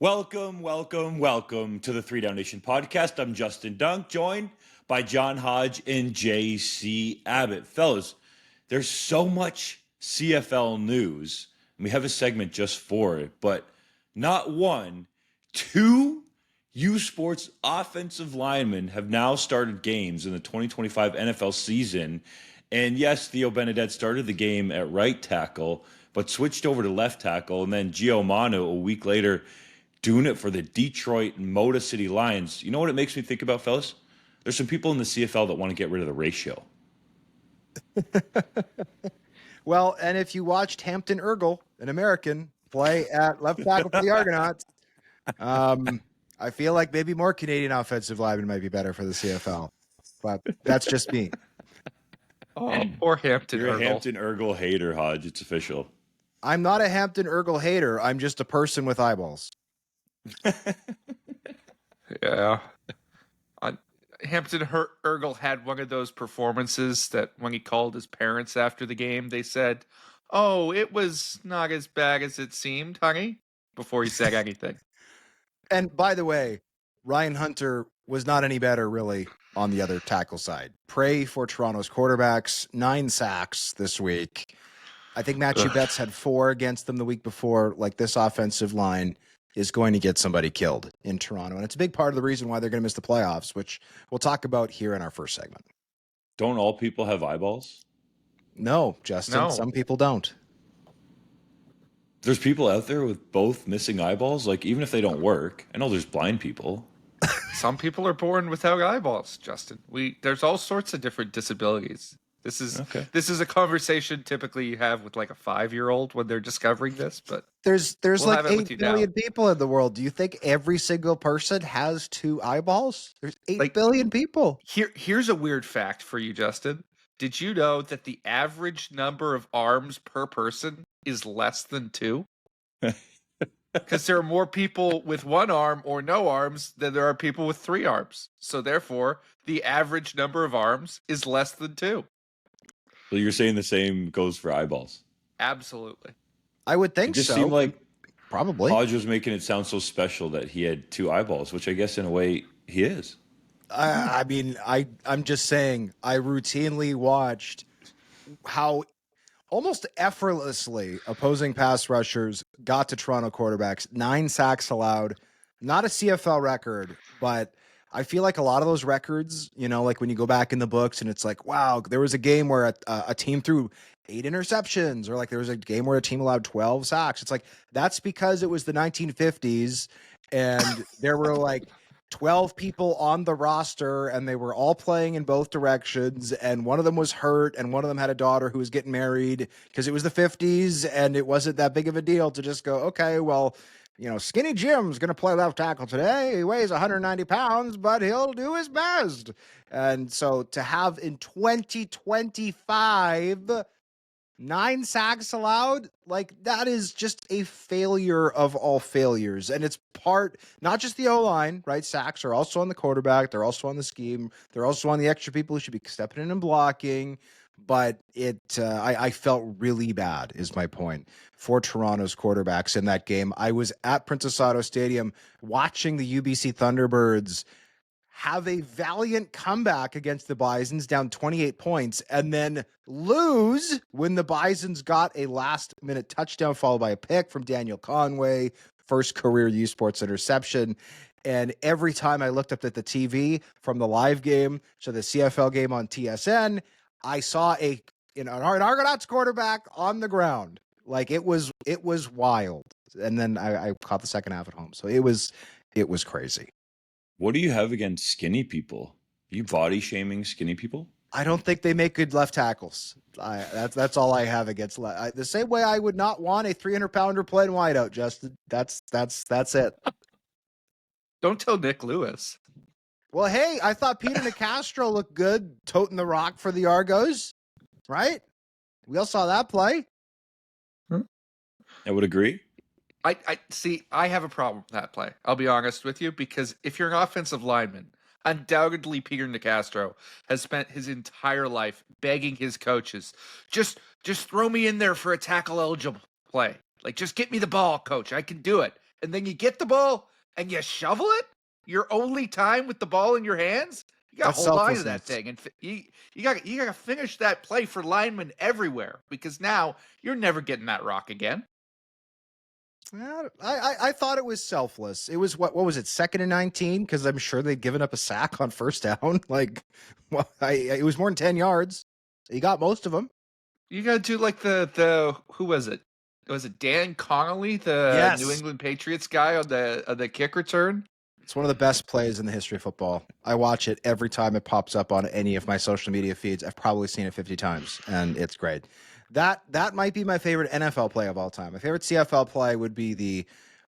Welcome to the 3DownNation podcast. I'm Justin Dunk, joined by John Hodge and JC Abbott. Fellas, there's so much CFL news, and we have a segment just for it, but not one, two U Sports offensive linemen have now started games in the 2025 NFL season. And yes, Theo Benedette started the game at right tackle, but switched over to left tackle, and then Gio Manu a week later doing it for the Detroit and Motor City Lions. You know what it makes me think about, fellas? There's some people in the CFL that want to get rid of the ratio. Well, and if you watched Hampton Ergel, an American, play at left tackle for the Argonauts, I feel like maybe more Canadian offensive linemen might be better for the CFL. But that's just me. Or Hampton You're Ergel. a Hampton Ergel hater, Hodge. It's official. I'm not a Hampton Ergel hater. I'm just a person with eyeballs. Yeah. Hampton Ergel had one of those performances that when he called his parents after the game, they said, "Oh, it was not as bad as it seemed, honey," before he said anything. And by the way, Ryan Hunter was not any better, really, on the other tackle side. Pray for Toronto's quarterbacks. 9 sacks this week. I think Matthew Betts had 4 against them the week before. Like, this offensive line is going to get somebody killed in Toronto. And it's a big part of the reason why they're going to miss the playoffs, which we'll talk about here in our first segment. Don't all people have eyeballs? No, Justin, No. Some people don't. There's people out there with both missing eyeballs, like even if they don't work. I know there's blind people. Some people are born without eyeballs, Justin. There's all sorts of different disabilities. This is a conversation typically you have with like a 5-year-old when they're discovering this, but There's We'll like have it with 8 you billion now. people in the world. Do you think every single person has 2 eyeballs? There's 8 Like- billion people. here's a weird fact for you, Justin. Did you know that the average number of arms per person is less than 2? Because there are more people with 1 arm or no arms than there are people with 3 arms. So therefore, the average number of arms is less than 2. So you're saying the same goes for eyeballs? Absolutely. I would It think just so. seemed like Probably. Hodge was making it sound so special that he had 2 eyeballs, which I guess in a way he is. I mean, I'm just saying, I routinely watched how almost effortlessly opposing pass rushers got to Toronto quarterbacks. 9 sacks allowed, not a CFL record, but I feel like a lot of those records, like when you go back in the books and it's like, wow, there was a game where a team threw 8 interceptions, or like there was a game where a team allowed 12 sacks. It's like, that's because it was the 1950s and there were like 12 people on the roster and they were all playing in both directions, and one of them was hurt and one of them had a daughter who was getting married because it was the 50s and it wasn't that big of a deal to just go, okay, well, Skinny Jim's going to play left tackle today. He weighs 190 pounds, but he'll do his best. And so to have in 2025 9 sacks allowed, like, that is just a failure of all failures. And it's not just the O-line, right? Sacks are also on the quarterback. They're also on the scheme. They're also on the extra people who should be stepping in and blocking. But I felt really bad, is my point, for Toronto's quarterbacks in that game. I was at Princess Auto Stadium watching the UBC Thunderbirds have a valiant comeback against the Bisons, down 28 points, and then lose when the Bisons got a last-minute touchdown followed by a pick from Daniel Conway, first career U Sports interception. And every time I looked up at the TV from the live game to the CFL game on TSN, I saw an Argonauts quarterback on the ground. Like, it was wild. And then I caught the second half at home. So it was crazy. What do you have against skinny people? Are you body shaming skinny people? I don't think they make good left tackles. That's all I have against the same way I would not want a 300-pounder playing wideout, Justin. That's it. Don't tell Nick Lewis. Well, hey, I thought Peter Nicastro looked good toting the rock for the Argos, right? We all saw that play. I would agree. I see. I have a problem with that play. I'll be honest with you, because if you're an offensive lineman, undoubtedly Peter Nicastro has spent his entire life begging his coaches, just throw me in there for a tackle eligible play. Like, just get me the ball, coach. I can do it. and then you get the ball and you shovel it, your only time with the ball in your hands, you got to hold on to that thing. And you got to finish that play for linemen everywhere, because now you're never getting that rock again. I thought it was selfless. It was what was it, 2nd and 19? Because I'm sure they'd given up a sack on first down. Like, well, it was more than 10 yards. He got most of them. You got to do like the who was it? Was it Dan Connolly, the New England Patriots guy on the kick return? It's one of the best plays in the history of football. I watch it every time it pops up on any of my social media feeds. I've probably seen it 50 times, and it's great. That might be my favorite NFL play of all time. My favorite CFL play would be the,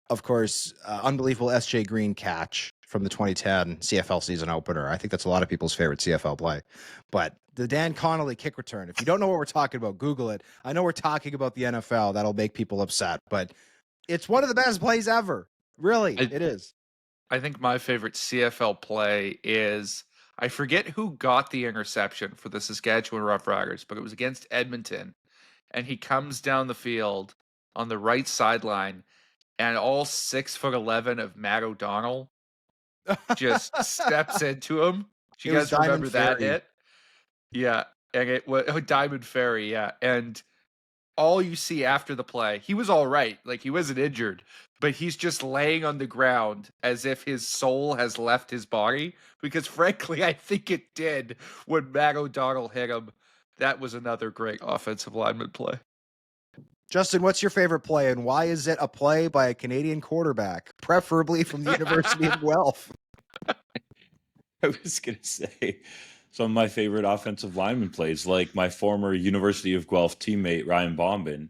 of course, unbelievable S.J. Green catch from the 2010 CFL season opener. I think that's a lot of people's favorite CFL play. But the Dan Connolly kick return, if you don't know what we're talking about, Google it. I know we're talking about the NFL. That'll make people upset, but it's one of the best plays ever. Really, it is. I think my favorite CFL play is, I forget who got the interception for the Saskatchewan Roughriders, but it was against Edmonton. And he comes down the field on the right sideline, and all 6'11" of Matt O'Donnell just steps into him. Do you guys remember that hit? Yeah. And it was Diamond Ferry, yeah. And all you see after the play, he was all right. Like, he wasn't injured, but he's just laying on the ground as if his soul has left his body. Because frankly, I think it did when Matt O'Donnell hit him. That was another great offensive lineman play. Justin, what's your favorite play, and why is it a play by a Canadian quarterback, preferably from the University of Guelph? I was going to say some of my favorite offensive lineman plays, like my former University of Guelph teammate, Ryan Bombin,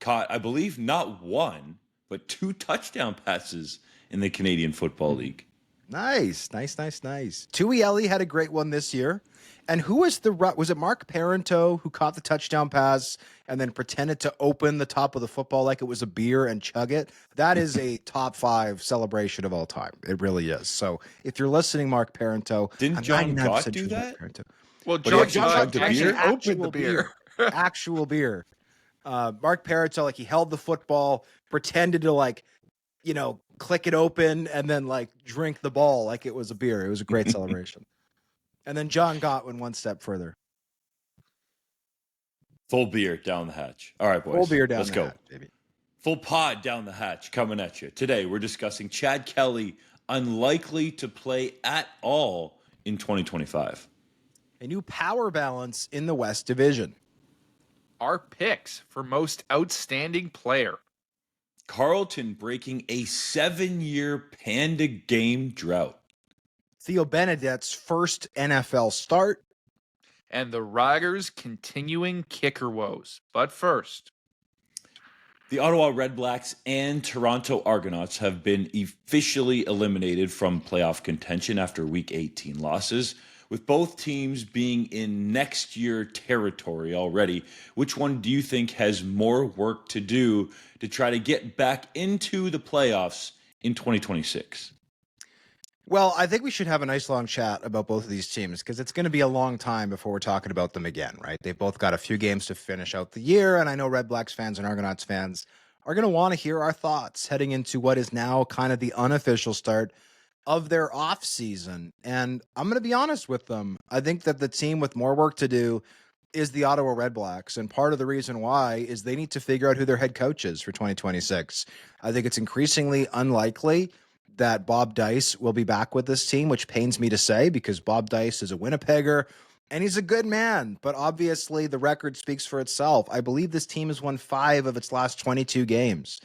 caught, I believe, not one, but 2 touchdown passes in the Canadian Football League. Nice. Tuieli had a great one this year. And who was was it Mark Parento who caught the touchdown pass and then pretended to open the top of the football like it was a beer and chug it? That is a top 5 celebration of all time. It really is. So if you're listening, Mark Parento, didn't John Gott do that? Well, John Gott actually opened the beer. Actual beer. Mark Parento, like, he held the football, pretended to, like, click it open and then, like, drink the ball like it was a beer. It was a great celebration. And then John Gott went one step further. Full beer down the hatch. All right, boys. Full beer down Let's the go. hatch, baby. Full pod down the hatch coming at you. Today, we're discussing Chad Kelly unlikely to play at all in 2025. A new power balance in the West Division. Our picks for most outstanding player. Carleton breaking a 7-year Panda game drought. Theo Benedette's first NFL start. And the Riders' continuing kicker woes. But first, the Ottawa Redblacks and Toronto Argonauts have been officially eliminated from playoff contention after Week 18 losses, with both teams being in next year territory already. Which one do you think has more work to do to try to get back into the playoffs in 2026? Well, I think we should have a nice long chat about both of these teams, because it's going to be a long time before we're talking about them again, right? They've both got a few games to finish out the year, and I know Redblacks fans and Argonauts fans are going to want to hear our thoughts heading into what is now kind of the unofficial start of their off season. And I'm going to be honest with them. I think that the team with more work to do is the Ottawa Redblacks, and part of the reason why is they need to figure out who their head coach is for 2026. I think it's increasingly unlikely that Bob Dice will be back with this team, which pains me to say, because Bob Dice is a Winnipegger and he's a good man, but obviously the record speaks for itself. I believe this team has won 5 of its last 22 games.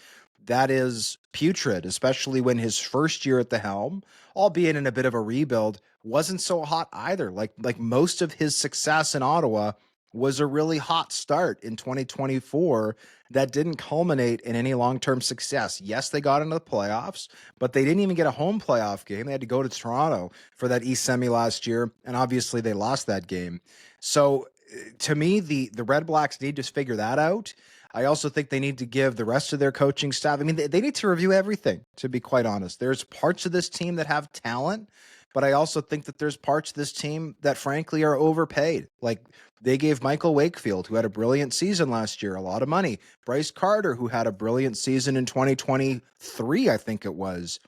That is putrid, especially when his first year at the helm, albeit in a bit of a rebuild, wasn't so hot either. Like most of his success in Ottawa was a really hot start in 2024 that didn't culminate in any long-term success. Yes, they got into the playoffs, but they didn't even get a home playoff game. They had to go to Toronto for that East semi last year, and obviously they lost that game. So to me, the Red Blacks need to figure that out. I also think they need to give the rest of their coaching staff, I mean, they need to review everything, to be quite honest. There's parts of this team that have talent, But I also think that there's parts of this team that frankly are overpaid. Like they gave Michael Wakefield, who had a brilliant season last year, a lot of money. Bryce Carter, who had a brilliant season in 2023, I think it was,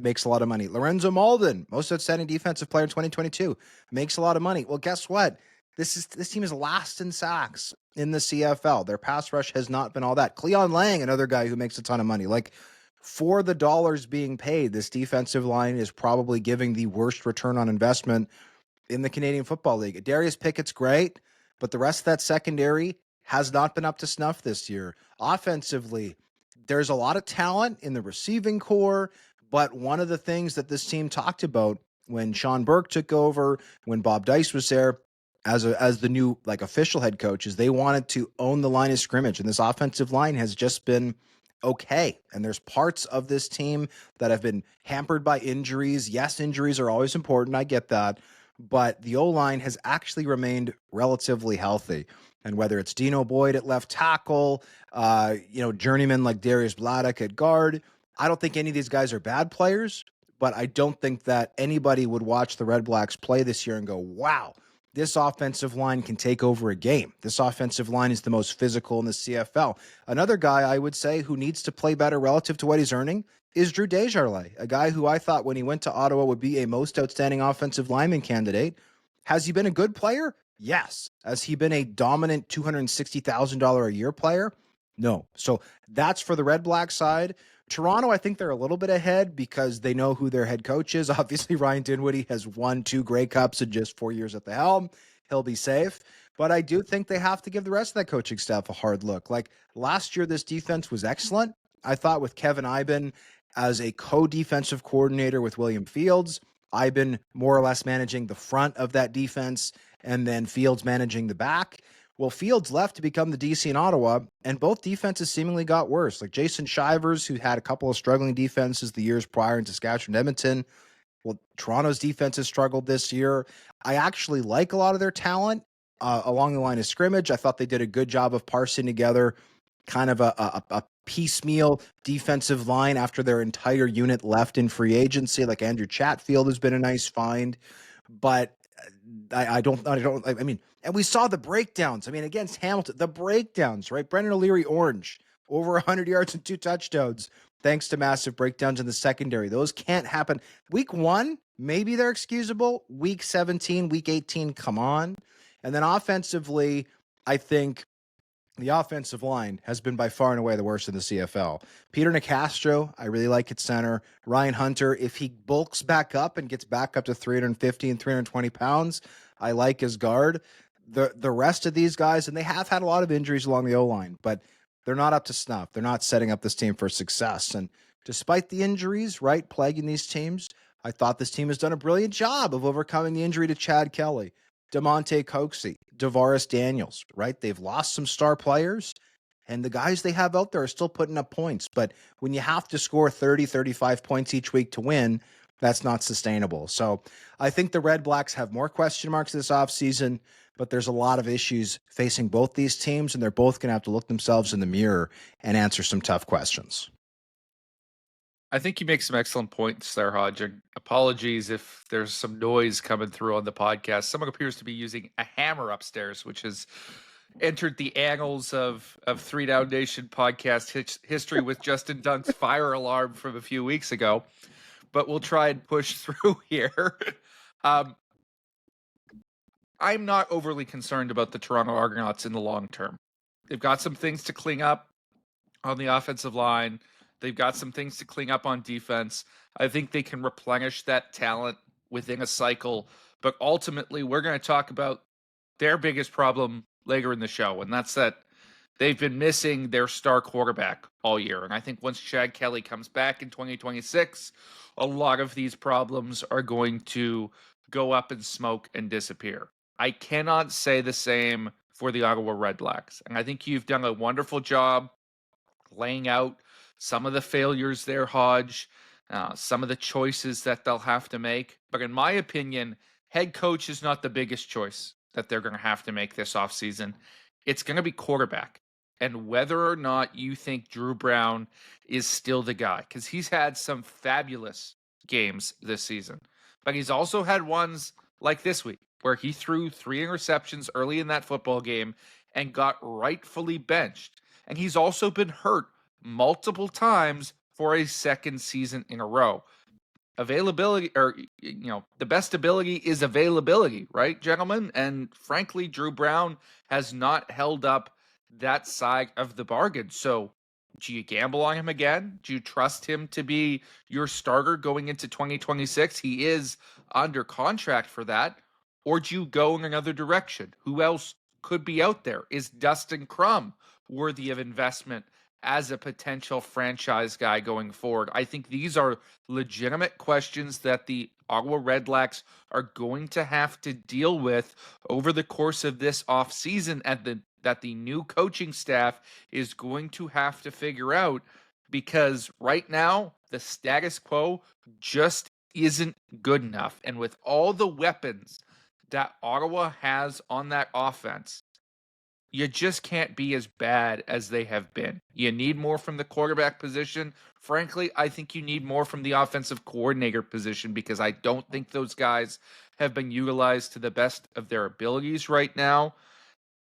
makes a lot of money. Lorenzo Malden, most outstanding defensive player in 2022, makes a lot of money. Well, guess what? This team is last in sacks in the CFL. Their pass rush has not been all that. Cleon Lang, another guy who makes a ton of money. Like, for the dollars being paid, this defensive line is probably giving the worst return on investment in the Canadian Football League. Darius Pickett's great, but the rest of that secondary has not been up to snuff this year. Offensively, there's a lot of talent in the receiving core, but one of the things that this team talked about when Sean Burke took over, when Bob Dice was there as the new like official head coach, is they wanted to own the line of scrimmage, and this offensive line has just been okay. And there's parts of this team that have been hampered by injuries. Yes, injuries are always important. I get that. But the O-line has actually remained relatively healthy. And whether it's Dino Boyd at left tackle, journeymen like Darius Bladdock at guard, I don't think any of these guys are bad players, but I don't think that anybody would watch the Red Blacks play this year and go, wow, this offensive line can take over a game. This offensive line is the most physical in the CFL. Another guy I would say who needs to play better relative to what he's earning is Drew Desjardins, a guy who I thought when he went to Ottawa would be a most outstanding offensive lineman candidate. Has he been a good player? Yes. Has he been a dominant $260,000 a year player? No. So that's for the Red Black side. Toronto, I think they're a little bit ahead because they know who their head coach is. Obviously, Ryan Dinwiddie has won 2 Grey Cups in just 4 years at the helm. He'll be safe. But I do think they have to give the rest of that coaching staff a hard look. Like last year, this defense was excellent. I thought with Kevin Iben as a co-defensive coordinator with William Fields, Iben more or less managing the front of that defense and then Fields managing the back. Well, Fields left to become the DC in Ottawa, and both defenses seemingly got worse. Like Jason Shivers, who had a couple of struggling defenses the years prior in Saskatchewan and Edmonton. Well, Toronto's defense has struggled this year. I actually like a lot of their talent along the line of scrimmage. I thought they did a good job of parsing together kind of a piecemeal defensive line after their entire unit left in free agency. Like Andrew Chatfield has been a nice find, but I mean, and we saw the breakdowns. I mean, against Hamilton, the breakdowns, right? Brendan O'Leary, orange, over 100 yards and 2 touchdowns, thanks to massive breakdowns in the secondary. Those can't happen. Week 1, maybe they're excusable. Week 17, week 18, come on. And then offensively, I think the offensive line has been by far and away the worst in the CFL. Peter Nicastro, I really like at center. Ryan Hunter, if he bulks back up and gets back up to 350 and 320 pounds, I like his guard. The rest of these guys, and they have had a lot of injuries along the O-line, but they're not up to snuff. They're not setting up this team for success. And despite the injuries, right, plaguing these teams, I thought this team has done a brilliant job of overcoming the injury to Chad Kelly, DeMonte Coxie, DeVaris Daniels, right? They've lost some star players, and the guys they have out there are still putting up points. But when you have to score 30, 35 points each week to win, that's not sustainable. So I think the Red Blacks have more question marks this offseason, but there's a lot of issues facing both these teams, and they're both going to have to look themselves in the mirror and answer some tough questions. I think you make some excellent points there, Hodge. And apologies if there's some noise coming through on the podcast. Someone appears to be using a hammer upstairs, which has entered the annals of 3DownNation podcast history with Justin Dunk's fire alarm from a few weeks ago. But we'll try and push through here. I'm not overly concerned about the Toronto Argonauts in the long term. They've got some things to clean up on the offensive line. They've got some things to clean up on defense. I think they can replenish that talent within a cycle. But ultimately, we're going to talk about their biggest problem later in the show, and that's that they've been missing their star quarterback all year. And I think once Chad Kelly comes back in 2026, a lot of these problems are going to go up in smoke and disappear. I cannot say the same for the Ottawa Redblacks. And I think you've done a wonderful job laying out some of the failures there, Hodge, some of the choices that they'll have to make. But in my opinion, head coach is not the biggest choice that they're going to have to make this offseason. It's going to be quarterback. And whether or not you think Drew Brown is still the guy, because he's had some fabulous games this season. But he's also had ones like this week where he threw 3 interceptions early in that football game and got rightfully benched. And he's also been hurt multiple times for a second season in a row. Availability, or the best ability is availability, right, gentlemen? And frankly, Drew Brown has not held up that side of the bargain. So do you gamble on him again? Do you trust him to be your starter going into 2026? He is under contract for that. Or do you go in another direction? Who else could be out there? Is Dustin Crum worthy of investment as a potential franchise guy going forward? I think these are legitimate questions that the Ottawa Redblacks are going to have to deal with over the course of this offseason, and that the new coaching staff is going to have to figure out, because right now the status quo just isn't good enough. And with all the weapons that Ottawa has on that offense, you just can't be as bad as they have been. You need more from the quarterback position. Frankly, I think you need more from the offensive coordinator position, because I don't think those guys have been utilized to the best of their abilities right now.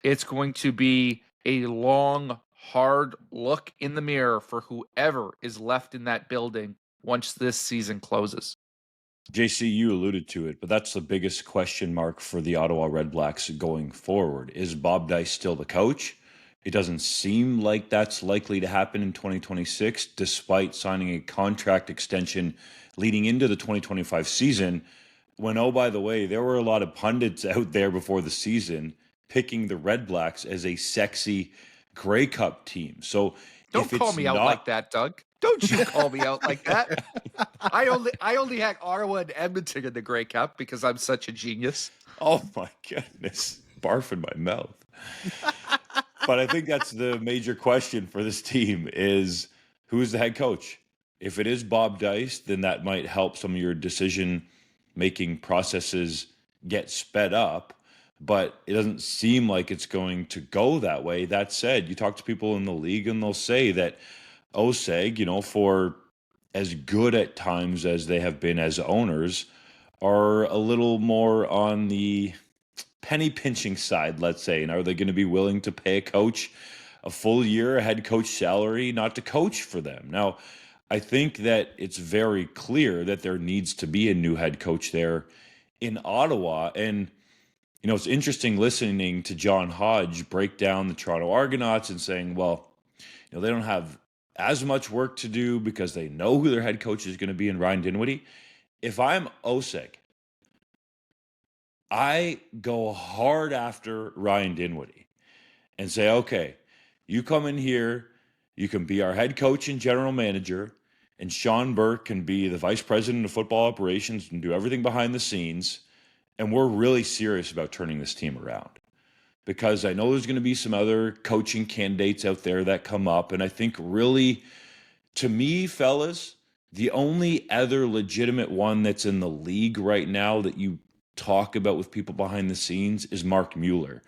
It's going to be a long, hard look in the mirror for whoever is left in that building once this season closes. JC, you alluded to it, but that's the biggest question mark for the Ottawa Redblacks going forward. Is Bob Dice still the coach? It doesn't seem like that's likely to happen in 2026, despite signing a contract extension leading into the 2025 season. When, oh, by the way, there were a lot of pundits out there before the season picking the Redblacks as a sexy Grey Cup team. So don't call me out like that, Doug. Don't you call me out like that. I only had Ottawa and Edmonton in the Grey Cup because I'm such a genius. Oh my goodness. Barf in my mouth. But I think that's the major question for this team is, who's the head coach? If it is Bob Dice, then that might help some of your decision-making processes get sped up. But it doesn't seem like it's going to go that way. That said, you talk to people in the league and they'll say that OSEG, for as good at times as they have been as owners, are a little more on the penny pinching side, let's say. And are they going to be willing to pay a coach a full year, a head coach salary, not to coach for them? Now, I think that it's very clear that there needs to be a new head coach there in Ottawa. And it's interesting listening to John Hodge break down the Toronto Argonauts and saying, well, they don't have as much work to do because they know who their head coach is going to be in Ryan Dinwiddie. If I'm OSEG, I go hard after Ryan Dinwiddie and say, okay, you come in here, you can be our head coach and general manager, and Sean Burke can be the vice president of football operations and do everything behind the scenes. And we're really serious about turning this team around, because I know there's going to be some other coaching candidates out there that come up. And I think really, to me, fellas, the only other legitimate one that's in the league right now that you talk about with people behind the scenes is Mark Mueller.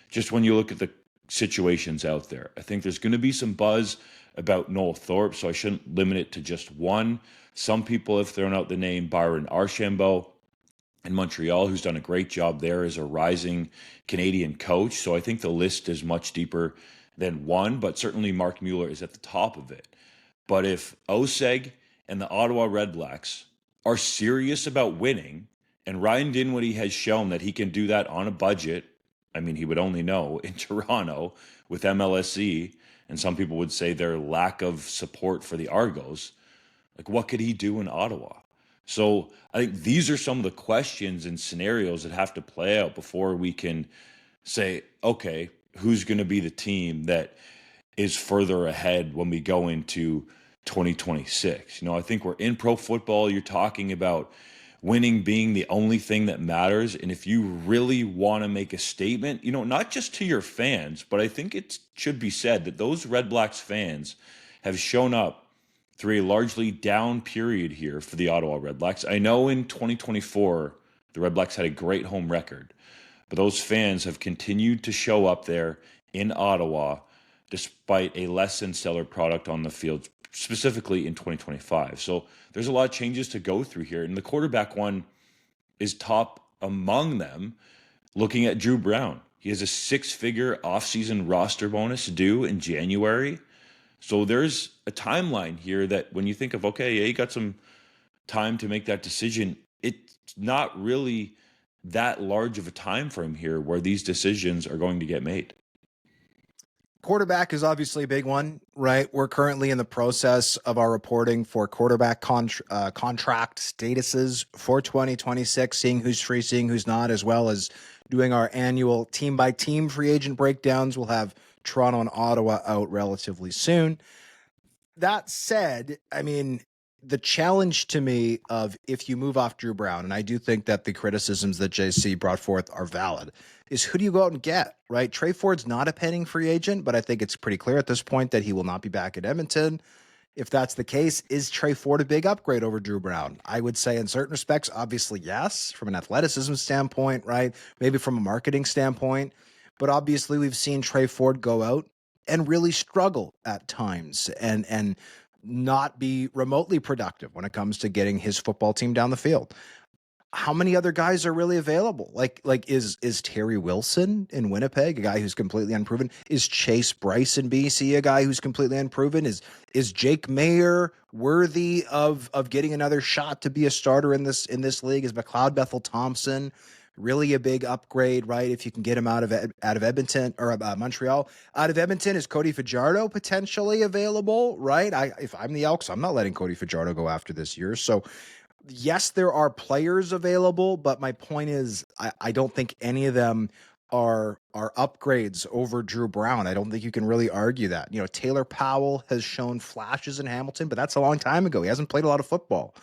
Just when you look at the situations out there, I think there's going to be some buzz about Noel Thorpe, so I shouldn't limit it to just one. Some people have thrown out the name Byron Archambault in Montreal, who's done a great job there as a rising Canadian coach. So I think the list is much deeper than one, but certainly Mark Mueller is at the top of it. But if OSEG and the Ottawa Redblacks are serious about winning, and Ryan Dinwiddie has shown that he can do that on a budget, I mean, he would only know in Toronto with MLSE, and some people would say their lack of support for the Argos, like what could he do in Ottawa? So I think these are some of the questions and scenarios that have to play out before we can say, okay, who's going to be the team that is further ahead when we go into 2026? I think we're in pro football. You're talking about winning being the only thing that matters. And if you really want to make a statement, not just to your fans, but I think it should be said that those Red Blacks fans have shown up through a largely down period here for the Ottawa Redblacks. I know in 2024, the Redblacks had a great home record, but those fans have continued to show up there in Ottawa despite a less than stellar product on the field, specifically in 2025. So there's a lot of changes to go through here. And the quarterback one, is top among them. Looking at Drew Brown, he has a 6-figure offseason roster bonus due in January. So there's a timeline here that when you think of, okay, yeah, you got some time to make that decision, it's not really that large of a time frame here where these decisions are going to get made. Quarterback is obviously a big one, right? We're currently in the process of our reporting for quarterback contract statuses for 2026, seeing who's free, seeing who's not, as well as doing our annual team-by-team free agent breakdowns. We'll have Toronto and Ottawa out relatively soon. That said, I mean, the challenge to me of if you move off Drew Brown, and I do think that the criticisms that JC brought forth are valid, is who do you go out and get, right? Trey Ford's not a pending free agent, but I think it's pretty clear at this point that he will not be back at Edmonton. If that's the case, is Trey Ford a big upgrade over Drew Brown? I would say in certain respects, obviously, yes, from an athleticism standpoint, right? Maybe from a marketing standpoint. But obviously, we've seen Trey Ford go out and really struggle at times and not be remotely productive when it comes to getting his football team down the field. How many other guys are really available? Like is Terry Wilson in Winnipeg a guy who's completely unproven? Is Chase Bryce in BC a guy who's completely unproven? Is Jake Mayer worthy of getting another shot to be a starter in this league? Is McLeod Bethel Thompson really a big upgrade, right? If you can get him out of Edmonton or Montreal, out of Edmonton, is Cody Fajardo potentially available, right? If I'm the Elks, I'm not letting Cody Fajardo go after this year. So yes, there are players available, but my point is I don't think any of them are upgrades over Drew Brown. I don't think you can really argue that. You know, Taylor Powell has shown flashes in Hamilton, but that's a long time ago. He hasn't played a lot of football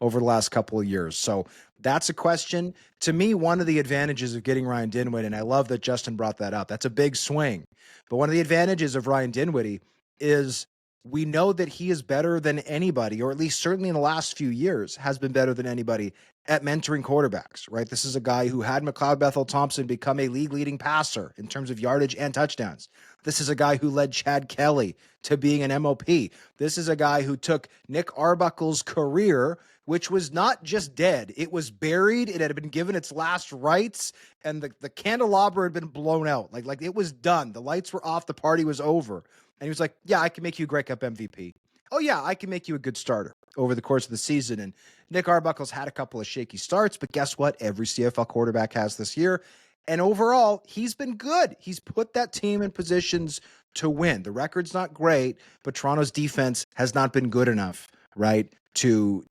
over the last couple of years. So that's a question. To me, one of the advantages of getting Ryan Dinwiddie, and I love that Justin brought that up, that's a big swing. But one of the advantages of Ryan Dinwiddie is we know that he is better than anybody, or at least certainly in the last few years has been better than anybody at mentoring quarterbacks, right? This is a guy who had McLeod Bethel Thompson become a league-leading passer in terms of yardage and touchdowns. This is a guy who led Chad Kelly to being an M.O.P. This is a guy who took Nick Arbuckle's career, which was not just dead. It was buried. It had been given its last rites, and the candelabra had been blown out. Like it was done. The lights were off. The party was over. And he was like, yeah, I can make you a Grey Cup MVP. Oh, yeah, I can make you a good starter over the course of the season. And Nick Arbuckle's had a couple of shaky starts, but guess what? Every CFL quarterback has this year. And overall, he's been good. He's put that team in positions to win. The record's not great, but Toronto's defense has not been good enough, right, to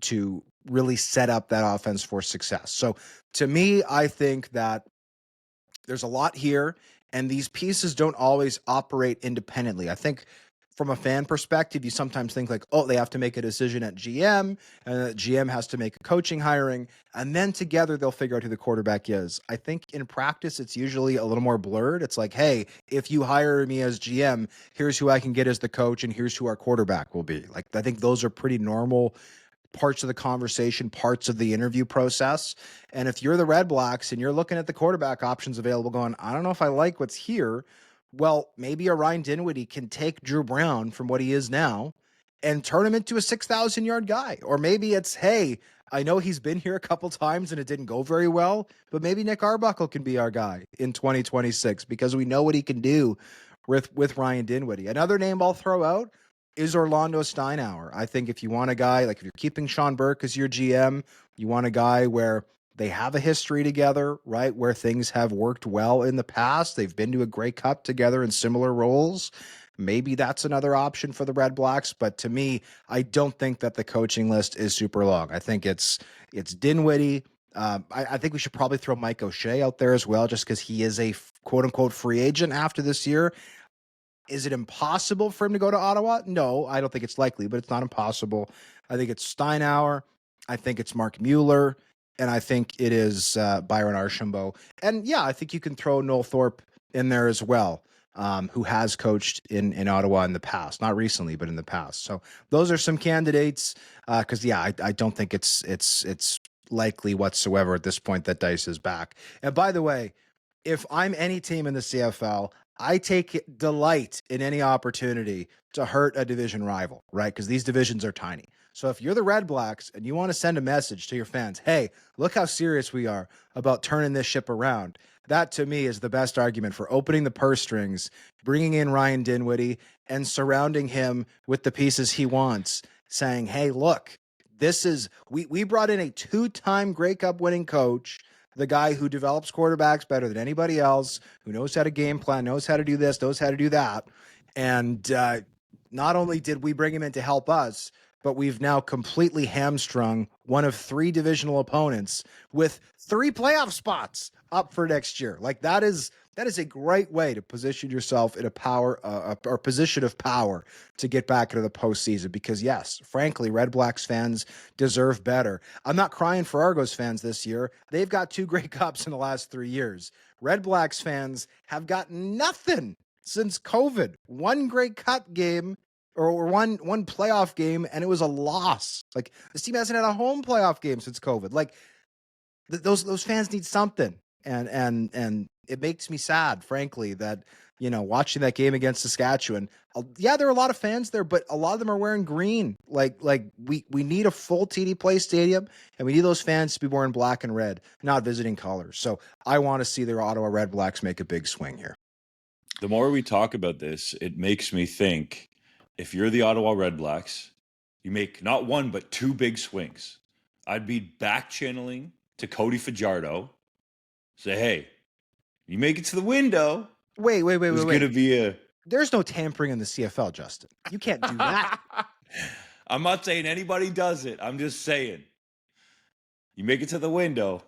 really set up that offense for success. So to me, I think that there's a lot here, and these pieces don't always operate independently. I think from a fan perspective, you sometimes think like, oh, they have to make a decision at GM, and the GM has to make a coaching hiring, and then together they'll figure out who the quarterback is. I think in practice, it's usually a little more blurred. It's like, hey, if you hire me as GM, here's who I can get as the coach, and here's who our quarterback will be. Like, I think those are pretty normal parts of the conversation, parts of the interview process. And if you're the Redblacks and you're looking at the quarterback options available going, I don't know if I like what's here, well, maybe a Ryan Dinwiddie can take Drew Brown from what he is now and turn him into a 6,000-yard guy. Or maybe it's, hey, I know he's been here a couple times and it didn't go very well, but maybe Nick Arbuckle can be our guy in 2026 because we know what he can do with Ryan Dinwiddie. Another name I'll throw out is Orlando Steinauer. I think if you want a guy, like if you're keeping Sean Burke as your GM, you want a guy where they have a history together, right? Where things have worked well in the past. They've been to a Grey Cup together in similar roles. Maybe that's another option for the Redblacks. But to me, I don't think that the coaching list is super long. I think it's Dinwiddie. I think we should probably throw Mike O'Shea out there as well, just because he is a quote unquote free agent after this year. Is it impossible for him to go to Ottawa? No, I don't think it's likely, but it's not impossible. I think it's Steinauer. I think it's Mark Mueller. And I think it is Byron Archambault. And yeah, I think you can throw Noel Thorpe in there as well, who has coached in Ottawa in the past. Not recently, but in the past. So those are some candidates. Because, yeah, I don't think it's likely whatsoever at this point that Dice is back. And by the way, if I'm any team in the CFL, I take delight in any opportunity to hurt a division rival, right? Because these divisions are tiny. So if you're the Red Blacks and you want to send a message to your fans, hey, look how serious we are about turning this ship around. That to me is the best argument for opening the purse strings, bringing in Ryan Dinwiddie and surrounding him with the pieces he wants, saying, hey, look, we brought in a 2-time Grey Cup winning coach, the guy who develops quarterbacks better than anybody else, who knows how to game plan, knows how to do this, knows how to do that. And not only did we bring him in to help us, but we've now completely hamstrung one of 3 divisional opponents with 3 playoff spots up for next year. Like that is a great way to position yourself in a position of power to get back into the postseason. Because yes, frankly, Red Blacks fans deserve better. I'm not crying for Argos fans this year. They've got 2 Grey Cups in the last 3 years. Red Blacks fans have got nothing since COVID. 1 Grey Cup game or one playoff game, and it was a loss. Like this team hasn't had a home playoff game since COVID. Like those fans need something, and it makes me sad, frankly, that watching that game against Saskatchewan. Yeah, there are a lot of fans there, but a lot of them are wearing green. Like we need a full TD Place stadium, and we need those fans to be wearing black and red, not visiting colors. So I want to see the Ottawa Red Blacks make a big swing here. The more we talk about this, it makes me think, if you're the Ottawa Red Blacks, you make not 1, but 2 big swings. I'd be back channeling to Cody Fajardo. Say, hey, you make it to the window. Wait. There's going to be There's no tampering in the CFL, Justin. You can't do that. I'm not saying anybody does it. I'm just saying, you make it to the window,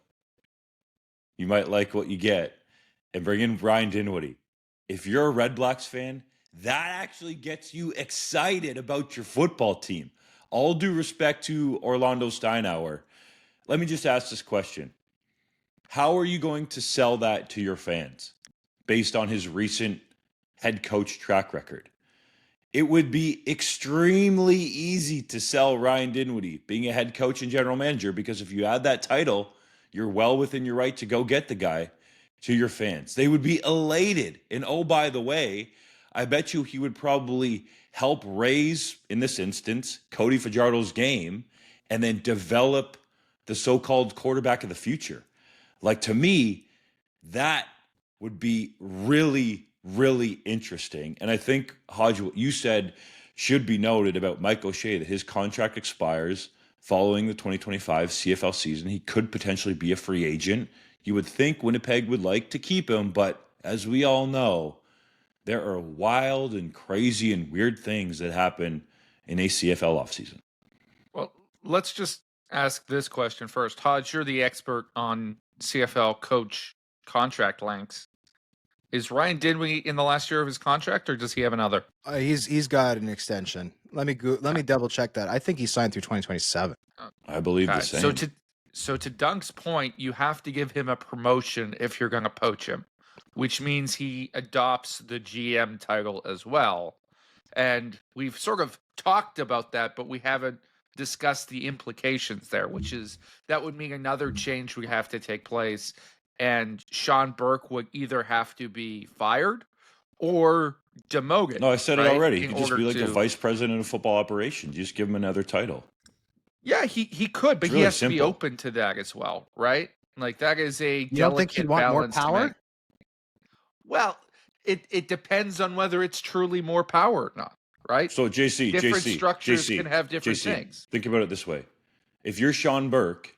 you might like what you get, and bring in Ryan Dinwiddie. If you're a Red Blacks fan, that actually gets you excited about your football team. All due respect to Orlando Steinauer, let me just ask this question. How are you going to sell that to your fans based on his recent head coach track record? It would be extremely easy to sell Ryan Dinwiddie being a head coach and general manager, because if you add that title, you're well within your right to go get the guy to your fans. They would be elated. And oh, by the way, I bet you he would probably help raise, in this instance, Cody Fajardo's game and then develop the so-called quarterback of the future. Like, to me, that would be really, really interesting. And I think, Hodge, what you said should be noted about Mike O'Shea, that his contract expires following the 2025 CFL season. He could potentially be a free agent. You would think Winnipeg would like to keep him, but as we all know, there are wild and crazy and weird things that happen in a CFL offseason. Well, let's just ask this question first. Hodge, you're the expert on CFL coach contract lengths. Is Ryan Dinwiddie in the last year of his contract, or does he have another? He's got an extension. Let me double check that. I think he signed through 2027. I believe the same. So to Dunk's point, you have to give him a promotion if you're going to poach him, which means he adopts the GM title as well. And we've sort of talked about that, but we haven't discussed the implications there, which is that would mean another change would have to take place. And Sean Burke would either have to be fired or demoted. No, I said it already. He could just be like a vice president of football operations. You just give him another title. Yeah, he could, but really he has simple. to be open to that as well, right? Like, that is a You don't think he'd want more power? Well, it depends on whether it's truly more power or not, right? So JC, different structures can have different things. Think about it this way. If you're Sean Burke,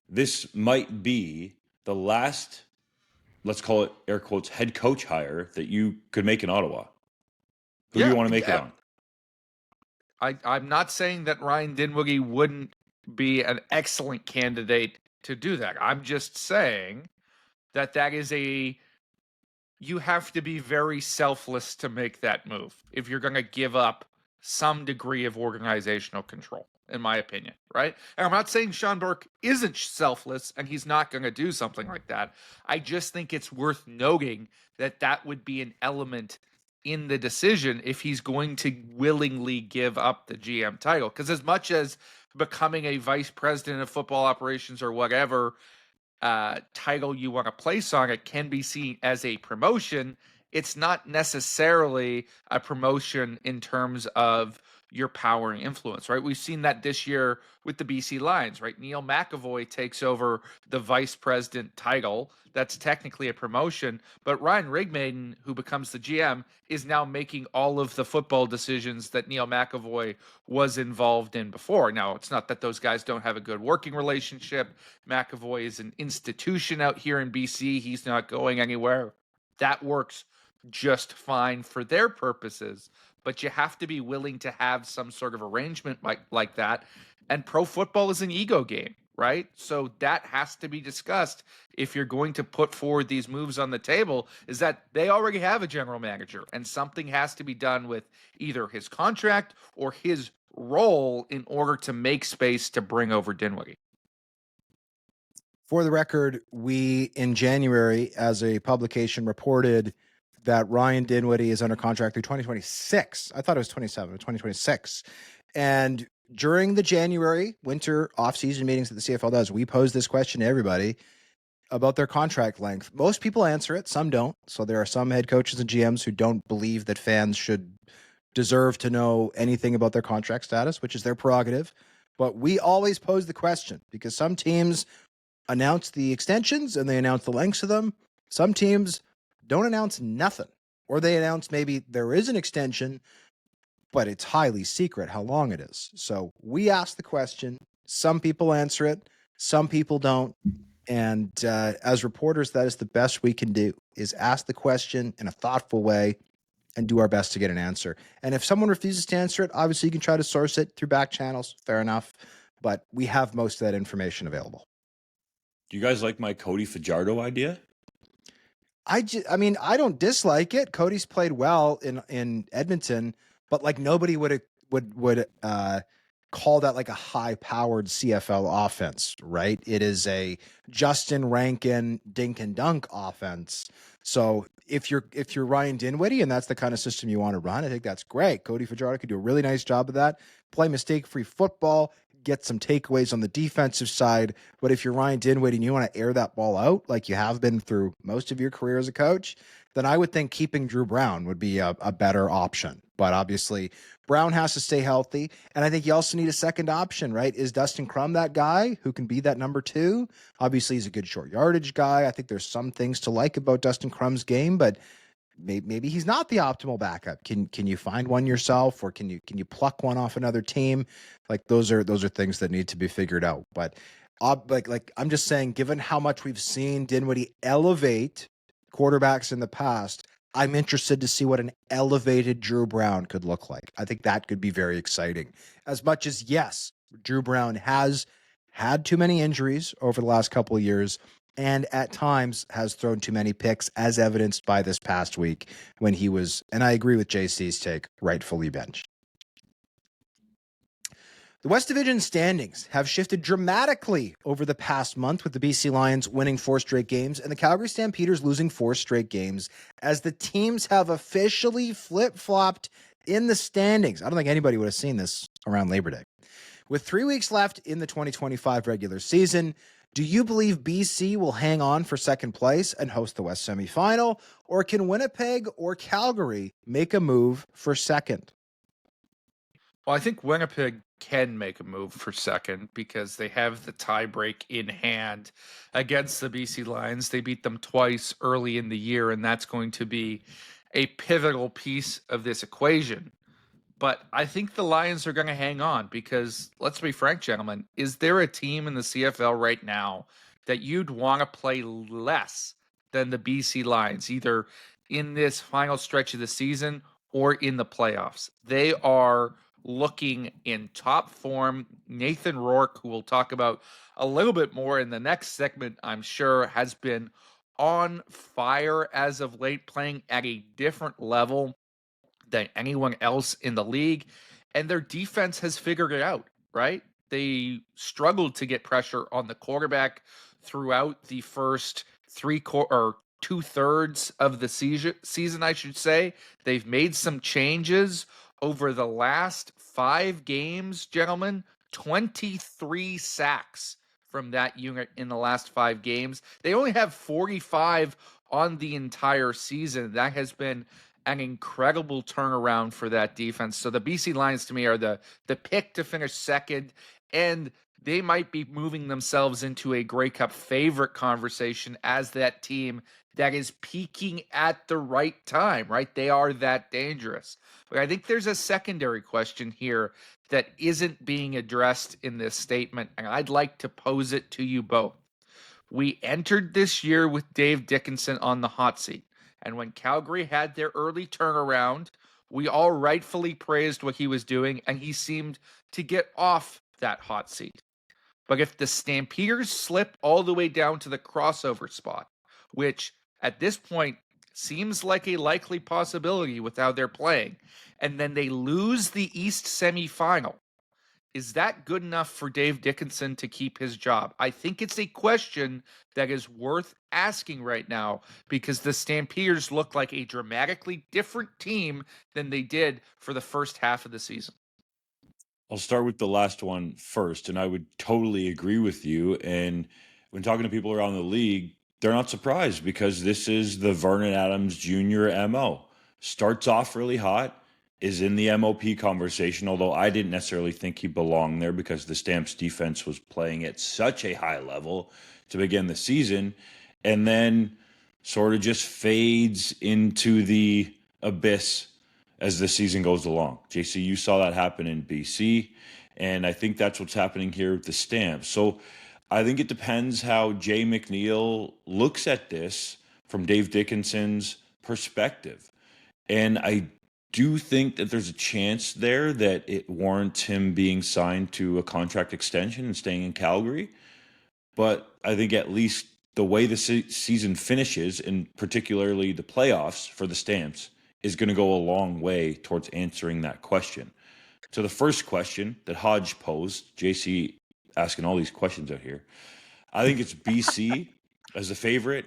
this might be the last, let's call it air quotes, head coach hire that you could make in Ottawa. Who do you want to make it on? I'm not saying that Ryan Dinwiddie wouldn't be an excellent candidate to do that. I'm just saying that is you have to be very selfless to make that move if you're going to give up some degree of organizational control, in my opinion, right? And I'm not saying Sean Burke isn't selfless and he's not going to do something like that. I just think it's worth noting that would be an element in the decision if he's going to willingly give up the GM title. Because as much as becoming a vice president of football operations or whatever title you want to place on it can be seen as a promotion, it's not necessarily a promotion in terms of your power and influence, right? We've seen that this year with the BC Lions, right? Neil McAvoy takes over the vice president title. That's technically a promotion, but Ryan Rigmaiden, who becomes the GM, is now making all of the football decisions that Neil McAvoy was involved in before. Now, it's not that those guys don't have a good working relationship. McAvoy is an institution out here in BC. He's not going anywhere. That works just fine for their purposes, but you have to be willing to have some sort of arrangement like that. And pro football is an ego game, right? So that has to be discussed if you're going to put forward these moves on the table, is that they already have a general manager, and something has to be done with either his contract or his role in order to make space to bring over Dinwiddie. For the record, we in January, as a publication, reported that Ryan Dinwiddie is under contract through 2026. I thought it was 27, 2026. And during the January winter off-season meetings that the CFL does, we pose this question to everybody about their contract length. Most people answer it, some don't. So there are some head coaches and GMs who don't believe that fans should deserve to know anything about their contract status, which is their prerogative. But we always pose the question because some teams announce the extensions and they announce the lengths of them. Some teams don't announce nothing, or they announce maybe there is an extension, but it's highly secret how long it is. So we ask the question. Some people answer it, some people don't. And as reporters, that is the best we can do, is ask the question in a thoughtful way and do our best to get an answer. And if someone refuses to answer it, obviously you can try to source it through back channels. Fair enough. But we have most of that information available. Do you guys like my Cody Fajardo idea? I mean, I don't dislike it. Cody's played well in Edmonton, but like nobody would call that like a high-powered CFL offense, right? It is a Justin Rankin dink and dunk offense. So if you're Ryan Dinwiddie and that's the kind of system you want to run, I think that's great. Cody Fajardo could do a really nice job of that. Play mistake-free football, get some takeaways on the defensive side. But if you're Ryan Dinwiddie and you want to air that ball out like you have been through most of your career as a coach, then I would think keeping Drew Brown would be a better option. But obviously, Brown has to stay healthy. And I think you also need a second option, right? Is Dustin Crum that guy who can be that number two? Obviously, he's a good short yardage guy. I think there's some things to like about Dustin Crum's game, but maybe he's not the optimal backup. Can you find one yourself, or can you pluck one off another team? Like those are things that need to be figured out. But like I'm just saying, given how much we've seen Dinwiddie elevate quarterbacks in the past, I'm interested to see what an elevated Drew Brown could look like. I think that could be very exciting. As much as, yes, Drew Brown has had too many injuries over the last couple of years, and at times has thrown too many picks, as evidenced by this past week when he was, and I agree with JC's take, rightfully benched. The West Division standings have shifted dramatically over the past month, with the BC Lions winning 4 straight games and the Calgary Stampeders losing 4 straight games, as the teams have officially flip-flopped in the standings. I don't think anybody would have seen this around Labor Day. With 3 weeks left in the 2025 regular season, do you believe BC will hang on for second place and host the West semifinal, or can Winnipeg or Calgary make a move for second? Well, I think Winnipeg can make a move for second because they have the tiebreak in hand against the BC Lions. They beat them twice early in the year, and that's going to be a pivotal piece of this equation. But I think the Lions are going to hang on because, let's be frank, gentlemen, is there a team in the CFL right now that you'd want to play less than the BC Lions, either in this final stretch of the season or in the playoffs? They are looking in top form. Nathan Rourke, who we'll talk about a little bit more in the next segment, I'm sure, has been on fire as of late, playing at a different level than anyone else in the league, and their defense has figured it out, right? They struggled to get pressure on the quarterback throughout the first 2/3 of the season, I should say. They've made some changes over the last 5 games, gentlemen. 23 sacks from that unit in the last 5 games. They only have 45 on the entire season. That has been an incredible turnaround for that defense. So the BC Lions to me are the pick to finish second, and they might be moving themselves into a Grey Cup favorite conversation as that team that is peaking at the right time, right? They are that dangerous. But I think there's a secondary question here that isn't being addressed in this statement, and I'd like to pose it to you both. We entered this year with Dave Dickenson on the hot seat. And when Calgary had their early turnaround, we all rightfully praised what he was doing, and he seemed to get off that hot seat. But if the Stampeders slip all the way down to the crossover spot, which at this point seems like a likely possibility with how they're playing, and then they lose the East semifinal, is that good enough for Dave Dickenson to keep his job? I think it's a question that is worth asking right now because the Stampeders look like a dramatically different team than they did for the first half of the season. I'll start with the last one first, and I would totally agree with you. And when talking to people around the league, they're not surprised because this is the Vernon Adams Jr. MO. Starts off really hot, is in the M.O.P. conversation, although I didn't necessarily think he belonged there because the Stamps defense was playing at such a high level to begin the season, and then sort of just fades into the abyss as the season goes along. JC, you saw that happen in BC, and I think that's what's happening here with the Stamps. So I think it depends how Jay McNeil looks at this from Dave Dickinson's perspective. And I do think that there's a chance there that it warrants him being signed to a contract extension and staying in Calgary. But I think at least the way the season finishes, and particularly the playoffs for the Stamps, is going to go a long way towards answering that question. So the first question that Hodge posed, JC asking all these questions out here, I think it's BC as the favorite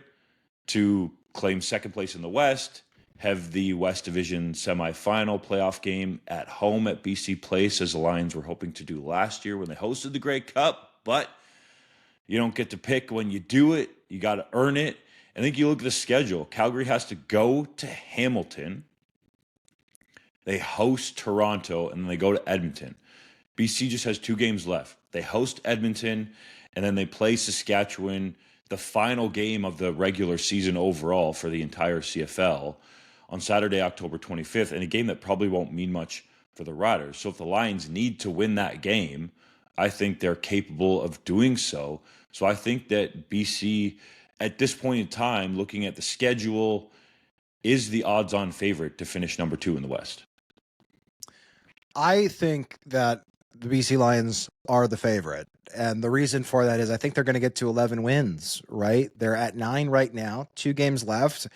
to claim second place in the West, have the West Division semifinal playoff game at home at BC Place, as the Lions were hoping to do last year when they hosted the Grey Cup. But you don't get to pick when you do it. You got to earn it. I think you look at the schedule. Calgary has to go to Hamilton. They host Toronto, and then they go to Edmonton. BC just has 2 games left. They host Edmonton, and then they play Saskatchewan, the final game of the regular season overall for the entire CFL, on Saturday, October 25th, and a game that probably won't mean much for the Riders. So if the Lions need to win that game, I think they're capable of doing so. So I think that BC, at this point in time, looking at the schedule, is the odds-on favorite to finish number 2 in the West. I think that the BC Lions are the favorite. And the reason for that is I think they're going to get to 11 wins, right? They're at 9 right now, 2 games left.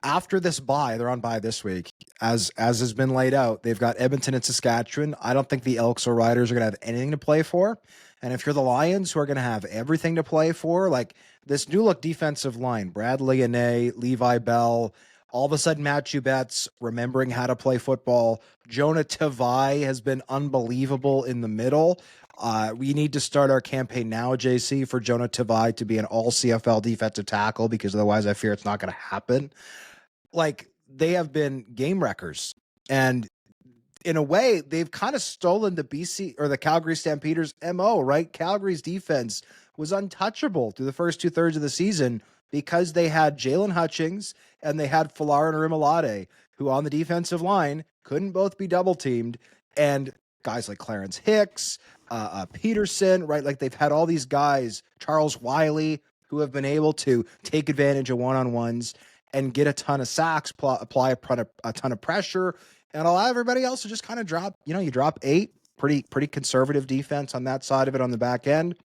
After this bye, they're on bye this week. As has been laid out, they've got Edmonton and Saskatchewan. I don't think the Elks or Riders are going to have anything to play for. And if you're the Lions, who are going to have everything to play for, like this new look defensive line, Bradley Ane, Levi Bell, all of a sudden Matthew Betts remembering how to play football. Jonah Tavai has been unbelievable in the middle. We need to start our campaign now, JC, for Jonah Tavai to be an all-CFL defensive tackle, because otherwise I fear it's not going to happen. Like, they have been game wreckers. And in a way, they've kind of stolen the BC or the Calgary Stampeders MO, right? Calgary's defense was untouchable through the first 2/3 of the season because they had Jalen Hutchings and they had Falar and Rimolade, who on the defensive line couldn't both be double teamed. And guys like Clarence Hicks, Peterson, right? Like, they've had all these guys, Charles Wiley, who have been able to take advantage of one-on-ones and get a ton of sacks, apply a ton of pressure, and allow everybody else to just kind of drop. You drop 8, pretty conservative defense on that side of it on the back end.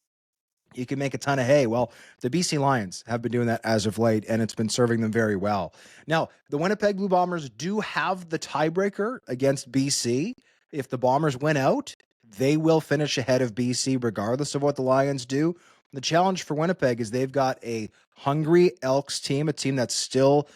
You can make a ton of hay. Well, the BC Lions have been doing that as of late, and it's been serving them very well. Now, the Winnipeg Blue Bombers do have the tiebreaker against BC. If the Bombers win out, they will finish ahead of BC regardless of what the Lions do. The challenge for Winnipeg is they've got a hungry Elks team, a team that's still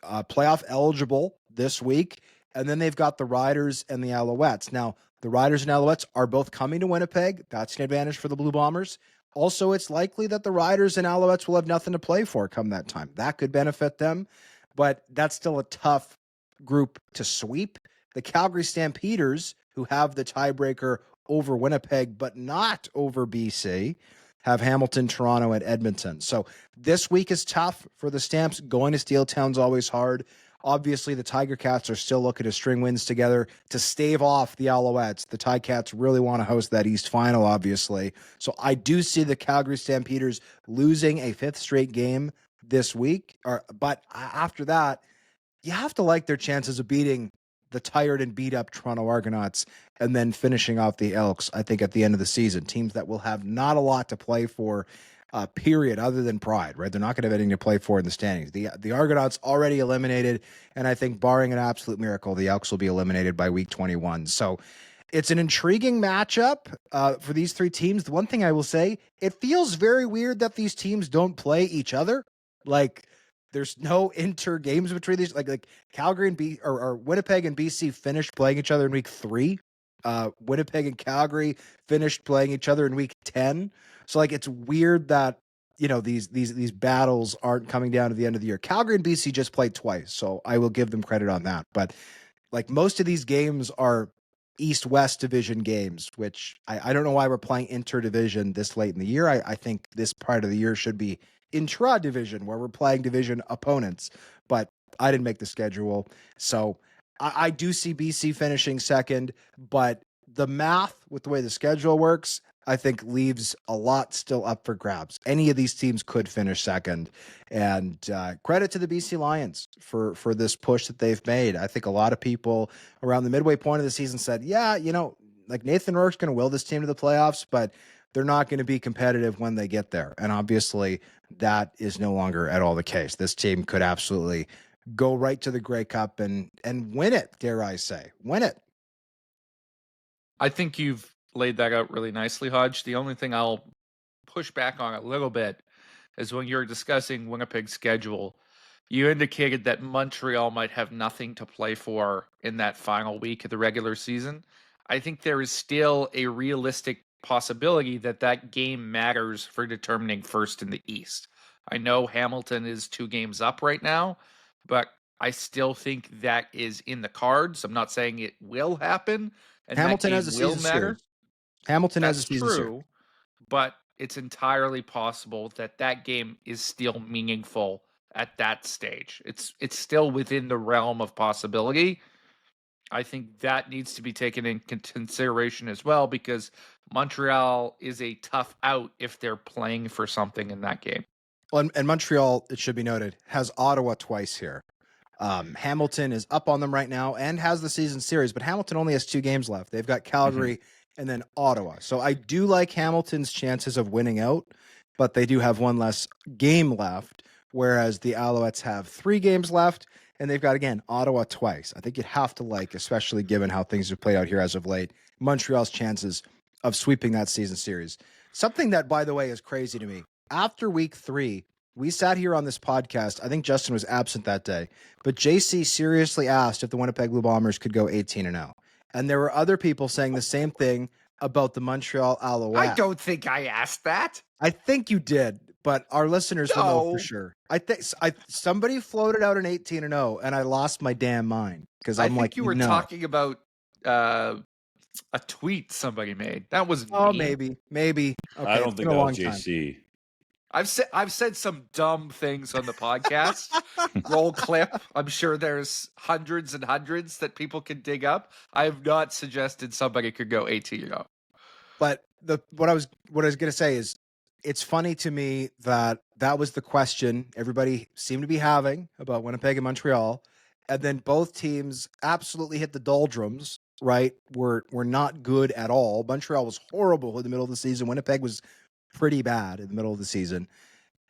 playoff eligible this week. And then they've got the Riders and the Alouettes. Now, the Riders and Alouettes are both coming to Winnipeg. That's an advantage for the Blue Bombers. Also, it's likely that the Riders and Alouettes will have nothing to play for come that time. That could benefit them, but that's still a tough group to sweep. The Calgary Stampeders, who have the tiebreaker over Winnipeg, but not over BC, have Hamilton, Toronto, and Edmonton. So this week is tough for the Stamps. Going to Steeltown's always hard. Obviously, the Tiger Cats are still looking to string wins together to stave off the Alouettes. The Ticats really want to host that East Final, obviously. So I do see the Calgary Stampeders losing a fifth straight game this week. But after that, you have to like their chances of beating the tired and beat up Toronto Argonauts and then finishing off the Elks, I think, at the end of the season. Teams that will have not a lot to play for, period, other than pride, right? They're not going to have anything to play for in the standings. The Argonauts already eliminated, and I think barring an absolute miracle, the Elks will be eliminated by week 21. So it's an intriguing matchup for these three teams. The one thing I will say, it feels very weird that these teams don't play each other. Like, there's no inter games between these. Like Calgary and or Winnipeg and BC finished playing each other in week 3. Winnipeg and Calgary finished playing each other in week 10. So like it's weird that these battles aren't coming down to the end of the year. Calgary and BC just played twice, so I will give them credit on that. But like most of these games are East-West division games, which I don't know why we're playing inter-division this late in the year. I think this part of the year should be intra-division, where we're playing division opponents, but I didn't make the schedule. So I do see BC finishing second, but the math with the way the schedule works, I think leaves a lot still up for grabs. Any of these teams could finish second, and credit to the BC Lions for this push that they've made. I think a lot of people around the midway point of the season said, yeah, like Nathan Rourke's going to will this team to the playoffs, but they're not going to be competitive when they get there. And obviously that is no longer at all the case. This team could absolutely go right to the Grey Cup and win it, dare I say. Win it. I think you've laid that out really nicely, Hodge. The only thing I'll push back on a little bit is when you're discussing Winnipeg's schedule, you indicated that Montreal might have nothing to play for in that final week of the regular season. I think there is still a realistic possibility that that game matters for determining first in the East. I know Hamilton is 2 games up right now, but I still think that is in the cards. I'm not saying it will happen, and Hamilton that has a game will season matter. series. Hamilton has a That's season series. true, but it's entirely possible that that game is still meaningful at that stage. It's still within the realm of possibility. I think that needs to be taken in consideration as well, because Montreal is a tough out if they're playing for something in that game. Well, and Montreal, it should be noted, has Ottawa twice here. Hamilton is up on them right now and has the season series, but Hamilton only has 2 games left. They've got Calgary and then Ottawa. So I do like Hamilton's chances of winning out, but they do have 1 less game left, whereas the Alouettes have 3 games left, and they've got, again, Ottawa twice. I think you'd have to like, especially given how things have played out here as of late, Montreal's chances of sweeping that season series. Something that, by the way, is crazy to me. After week 3, we sat here on this podcast. I think Justin was absent that day, but JC seriously asked if the Winnipeg Blue Bombers could go 18-0. And there were other people saying the same thing about the Montreal Alouettes. I don't think I asked that. I think you did, but our listeners will know for sure. I think somebody floated out an 18-0, and I lost my damn mind because I'm like, you were talking about a tweet somebody made. That was me. maybe. Okay, I don't think that was JC. I've said some dumb things on the podcast. Roll clip. I'm sure there's hundreds and hundreds that people can dig up. I have not suggested somebody could go 18-0. But what I was going to say is, it's funny to me that was the question everybody seemed to be having about Winnipeg and Montreal, and then both teams absolutely hit the doldrums. Right, were not good at all. Montreal was horrible in the middle of the season. Winnipeg was pretty bad in the middle of the season.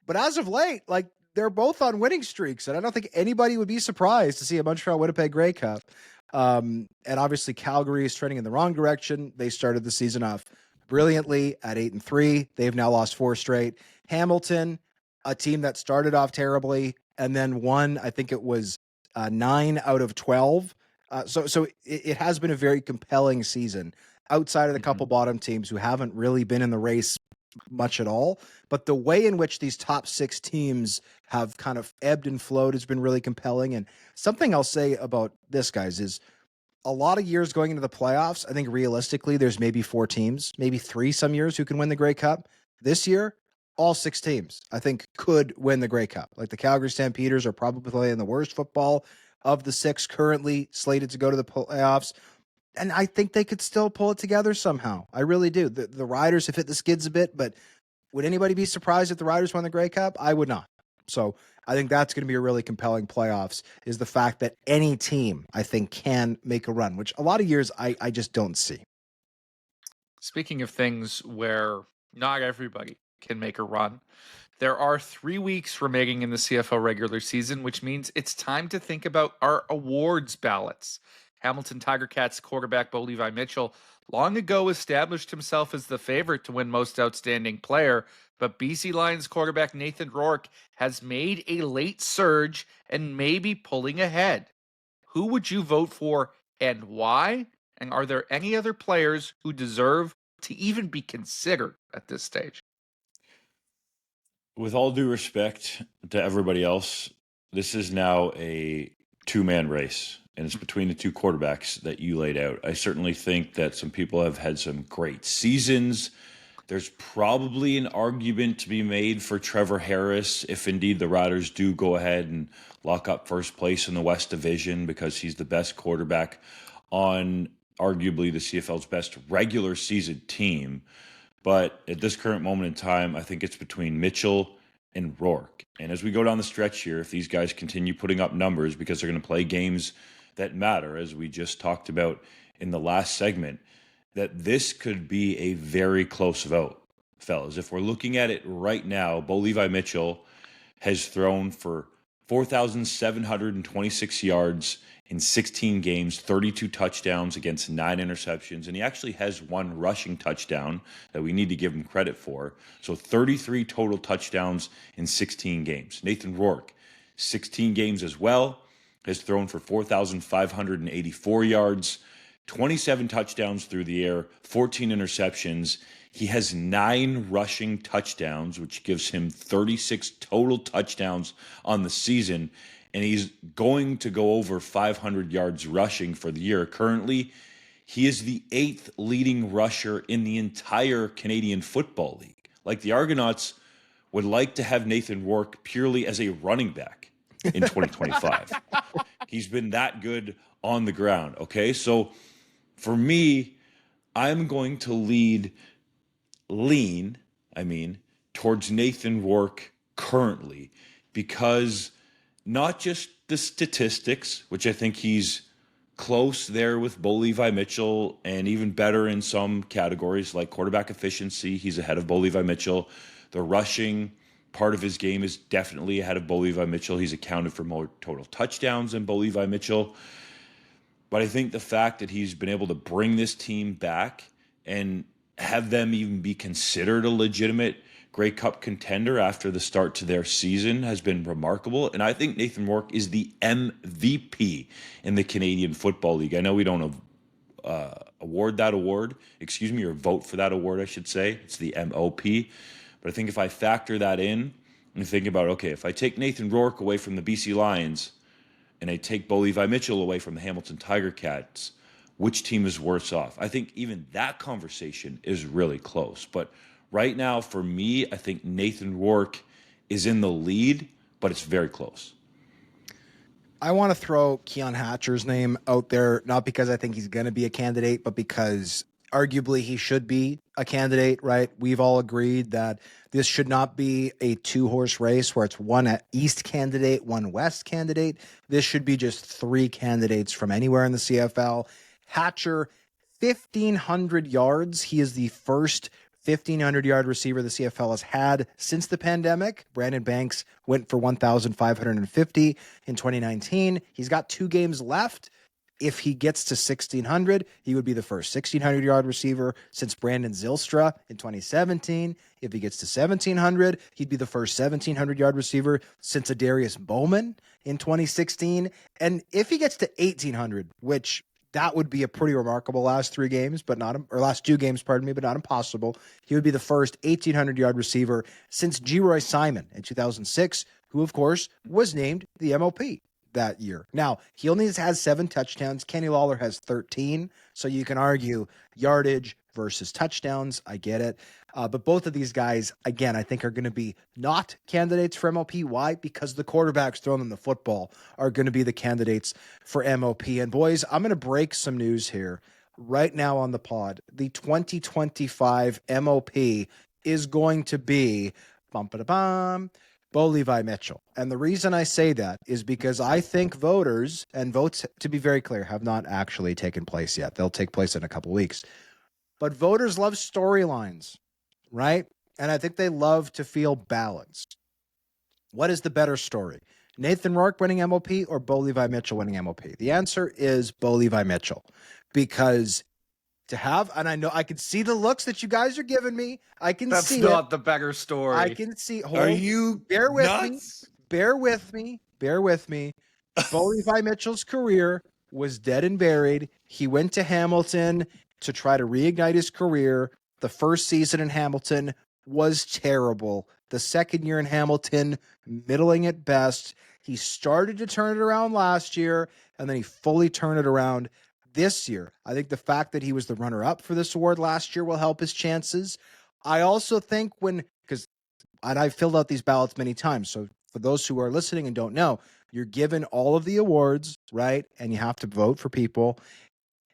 But as of late, like, they're both on winning streaks, and I don't think anybody would be surprised to see a Montreal-Winnipeg Grey Cup. And obviously, Calgary is trending in the wrong direction. They started the season off brilliantly at 8-3. They've now lost 4 straight. Hamilton, a team that started off terribly and then won, I think it was 9 out of 12. So it has been a very compelling season outside of the couple bottom teams who haven't really been in the race much at all. But the way in which these top 6 teams have kind of ebbed and flowed has been really compelling. And something I'll say about this, guys, is a lot of years going into the playoffs, I think realistically there's maybe 4 teams, maybe 3 some years who can win the Grey Cup. This year, all 6 teams, I think, could win the Grey Cup. Like the Calgary Stampeders are probably playing the worst football of the 6 currently slated to go to the playoffs. And I think they could still pull it together somehow. I really do. The Riders have hit the skids a bit, but would anybody be surprised if the Riders won the Grey Cup? I would not. So I think that's going to be a really compelling playoffs, is the fact that any team, I think, can make a run, which a lot of years I just don't see. Speaking of things where not everybody can make a run, there are 3 weeks remaining in the CFL regular season, which means it's time to think about our awards ballots. Hamilton Tiger Cats quarterback Bo Levi Mitchell long ago established himself as the favorite to win Most Outstanding Player, but BC Lions quarterback Nathan Rourke has made a late surge and may be pulling ahead. Who would you vote for and why? And are there any other players who deserve to even be considered at this stage? With all due respect to everybody else, this is now a 2-man race, and it's between the 2 quarterbacks that you laid out. I certainly think that some people have had some great seasons. There's probably an argument to be made for Trevor Harris if indeed the Riders do go ahead and lock up first place in the West Division, because he's the best quarterback on arguably the CFL's best regular season team. But at this current moment in time, I think it's between Mitchell and Rourke. And as we go down the stretch here, if these guys continue putting up numbers, because they're going to play games that matter, as we just talked about in the last segment, that this could be a very close vote, fellas. If we're looking at it right now, Bo Levi Mitchell has thrown for 4,726 yards in 16 games, 32 touchdowns against 9 interceptions, and he actually has 1 rushing touchdown that we need to give him credit for. So 33 total touchdowns in 16 games. Nathan Rourke, 16 games as well, has thrown for 4,584 yards, 27 touchdowns through the air, 14 interceptions. He has 9 rushing touchdowns, which gives him 36 total touchdowns on the season. And he's going to go over 500 yards rushing for the year. Currently, he is the 8th leading rusher in the entire Canadian Football League. Like, the Argonauts would like to have Nathan Rourke purely as a running back in 2025. He's been that good on the ground, okay? So for me, I'm going to lean towards Nathan Rourke currently, because not just the statistics, which I think he's close there with Bo Levi Mitchell, and even better in some categories like quarterback efficiency. He's ahead of Bo Levi Mitchell. The rushing part of his game is definitely ahead of Bo Levi Mitchell. He's accounted for more total touchdowns than Bo Levi Mitchell. But I think the fact that he's been able to bring this team back and have them even be considered a legitimate Grey Cup contender after the start to their season has been remarkable. And I think Nathan Rourke is the MVP in the Canadian Football League. I know we don't award that award, or vote for that award, I should say. It's the M.O.P. But I think if I factor that in and think about, okay, if I take Nathan Rourke away from the BC Lions and I take Bo Levi Mitchell away from the Hamilton Tiger Cats, which team is worse off? I think even that conversation is really close. But right now, for me, I think Nathan Rourke is in the lead, but it's very close. I want to throw Keon Hatcher's name out there, not because I think he's going to be a candidate, but because arguably he should be a candidate, right? We've all agreed that this should not be a 2-horse race where it's one East candidate, one West candidate. This should be just 3 candidates from anywhere in the CFL. Hatcher, 1,500 yards. He is the first 1,500-yard receiver the CFL has had since the pandemic. Brandon Banks went for 1,550 in 2019. He's got 2 games left. If he gets to 1,600, he would be the first 1,600-yard receiver since Brandon Zylstra in 2017. If he gets to 1,700, he'd be the first 1,700-yard receiver since Adarius Bowman in 2016. And if he gets to 1,800, which that would be a pretty remarkable last 3 games, but not, or last 2 games, pardon me, but not impossible. He would be the first 1,800-yard receiver since G. Simon in 2006, who, of course, was named the M.O.P. that year. Now, he only has 7 touchdowns. Kenny Lawler has 13, so you can argue yardage versus touchdowns. I get it. But both of these guys, again, I think are going to be not candidates for M.O.P. Why? Because the quarterbacks throwing them the football are going to be the candidates for M.O.P. And boys, I'm going to break some news here right now on the pod. The 2025 M.O.P. is going to be Bo Levi Mitchell. And the reason I say that is because I think voters, and votes, to be very clear, have not actually taken place yet. They'll take place in a couple weeks. But voters love storylines, right? And I think they love to feel balanced. What is the better story? Nathan Rourke winning M.O.P. or Bo Levi Mitchell winning M.O.P.? The answer is Bo Levi Mitchell. Because to have, and I know I can see the looks that you guys are giving me. I can That's see not it. the better story. I can see. Are you bear with nuts? me? Bear with me. Bear with me. Bo Levi Mitchell's career was dead and buried. He went to Hamilton to try to reignite his career. The first season in Hamilton was terrible. The second year in Hamilton, middling at best. He started to turn it around last year, and then he fully turned it around this year. I think the fact that he was the runner-up for this award last year will help his chances. I also think and I've filled out these ballots many times, so for those who are listening and don't know, you're given all of the awards, right? And you have to vote for people.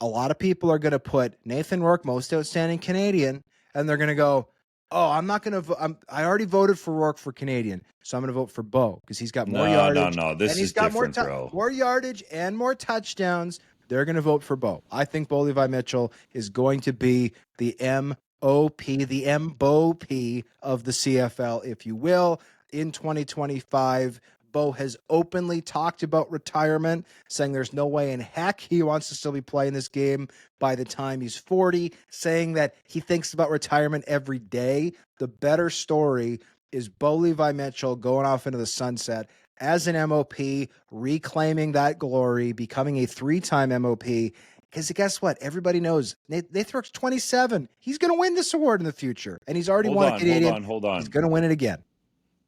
A lot of people are going to put Nathan Rourke, most outstanding Canadian, and they're going to go, oh, I'm not going to vote. I already voted for Rourke for Canadian, so I'm going to vote for Bo because he's got more yardage. No. This and he's is got different, bro. more yardage and more touchdowns. They're going to vote for Bo. I think Bo Levi Mitchell is going to be the M.O.P., the M.O.P. of the CFL, if you will, in 2025. Bo has openly talked about retirement, saying there's no way in heck he wants to still be playing this game by the time he's 40, saying that he thinks about retirement every day. The better story is Bo Levi Mitchell going off into the sunset as an M.O.P., reclaiming that glory, becoming a 3-time M.O.P., because guess what? Everybody knows Nathan Rourke's 27. He's going to win this award in the future, and he's already won a Canadian. Hold on. He's going to win it again.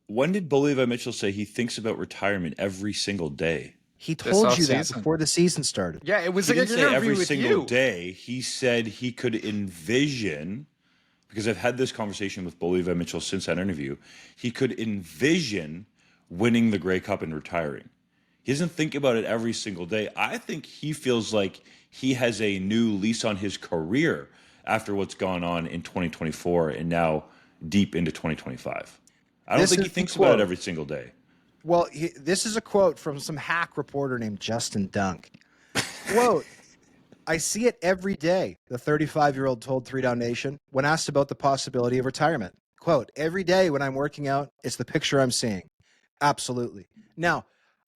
When did Bo Levi Mitchell say he thinks about retirement every single day? He told you that before the season started. Yeah, it was He like didn't an say interview every with single you. day. He said he could envision, because I've had this conversation with Bo Levi Mitchell since that interview, he could envision winning the Grey Cup and retiring. He doesn't think about it every single day. I think he feels like he has a new lease on his career after what's gone on in 2024 and now deep into 2025. I don't think he thinks about it every single day. Well, this is a quote from some hack reporter named Justin Dunk. Quote, I see it every day, the 35-year-old told 3DownNation when asked about the possibility of retirement. Quote, every day when I'm working out, it's the picture I'm seeing. Absolutely. Now,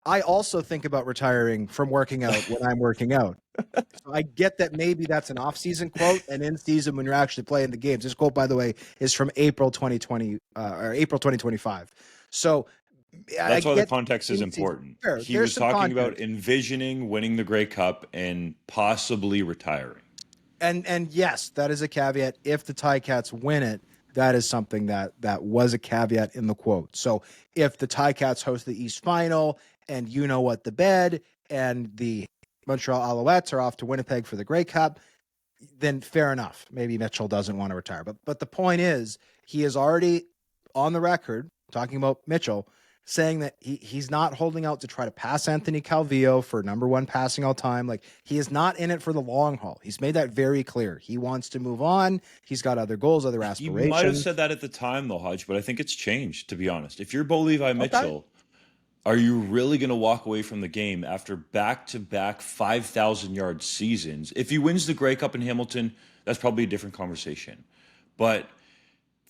I also think about retiring from working out when I'm working out. So I get that maybe that's an off-season quote, and in season when you're actually playing the games. This quote, by the way, is from April 2020 or April 2025. So that's why the context is important. Sure, he was talking about envisioning winning the Grey Cup and possibly retiring. And yes, that is a caveat. If the Ticats win it, that is something that was a caveat in the quote. So if the Ticats host the East Final and you know what the bed and the Montreal Alouettes are off to Winnipeg for the Grey Cup, then fair enough. Maybe Mitchell doesn't want to retire. But the point is, he is already on the record, talking about Mitchell, saying that he's not holding out to try to pass Anthony Calvillo for number 1 passing all time. Like, he is not in it for the long haul. He's made that very clear. He wants to move on. He's got other goals, other aspirations. You might have said that at the time, though, Hodge, but I think it's changed, to be honest. If you're Bo Levi Mitchell, are you really going to walk away from the game after back-to-back 5,000-yard seasons? If he wins the Grey Cup in Hamilton, that's probably a different conversation. But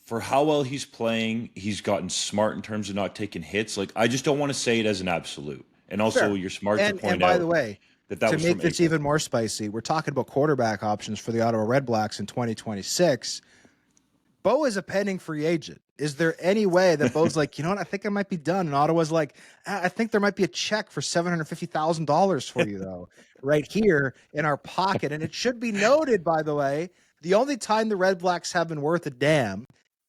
for how well he's playing, he's gotten smart in terms of not taking hits. Like, I just don't want to say it as an absolute. And also, you're smart to point out. And by the way, that to was make this even more spicy, we're talking about quarterback options for the Ottawa Redblacks in 2026. Bo is a pending free agent. Is there any way that Bo's like, you know what? I think I might be done. And Ottawa's like, I think there might be a check for $750,000 for you, though, right here in our pocket. And it should be noted, by the way, the only time the Red Blacks have been worth a damn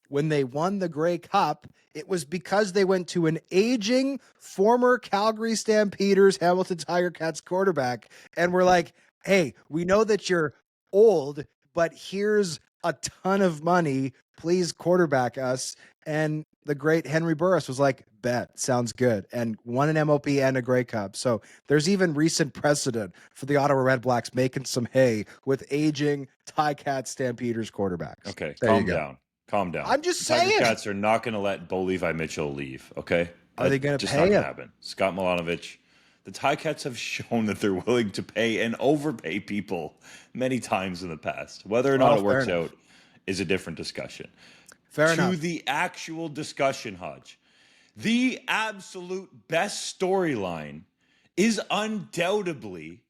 when they won the Grey Cup, it was because they went to an aging former Calgary Stampeders, Hamilton Tiger Cats quarterback, and were like, hey, we know that you're old, but here's a ton of money. Please quarterback us. And the great Henry Burris was like, bet, sounds good. And won an M.O.P. and a Grey Cup. So there's even recent precedent for the Ottawa Red Blacks making some hay with aging Ticats Stampeders quarterbacks. Okay, There calm you go. down. Calm down. I'm just The Tiger saying. Cats are not going to let Bo Levi Mitchell leave, okay? Are they gonna just pay not gonna him? happen. Scott Milanovic. The Ticats have shown that they're willing to pay and overpay people many times in the past. Whether or not it works out is a different discussion. Fair To enough. the actual discussion, Hodge. The absolute best storyline is undoubtedly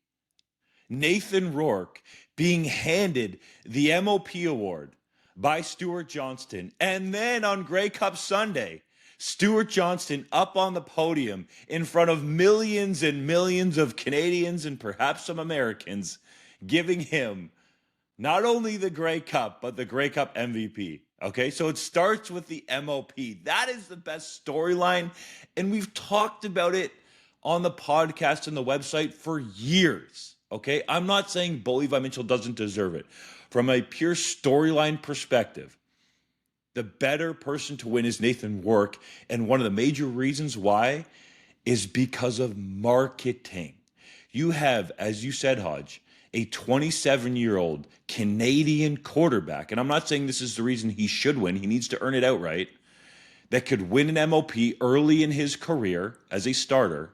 Nathan Rourke being handed the M.O.P. award by Stuart Johnston. And then on Grey Cup Sunday, Stuart Johnston up on the podium in front of millions and millions of Canadians and perhaps some Americans, giving him not only the Grey Cup, but the Grey Cup MVP. Okay, so it starts with the M.O.P. That is the best storyline. And we've talked about it on the podcast and the website for years. Okay, I'm not saying Bo Levi Mitchell doesn't deserve it. From a pure storyline perspective, the better person to win is Nathan Rourke. And one of the major reasons why is because of marketing. You have, as you said, Hodge, a 27-year-old Canadian quarterback, and I'm not saying this is the reason he should win. He needs to earn it outright, that could win an M.O.P. early in his career as a starter,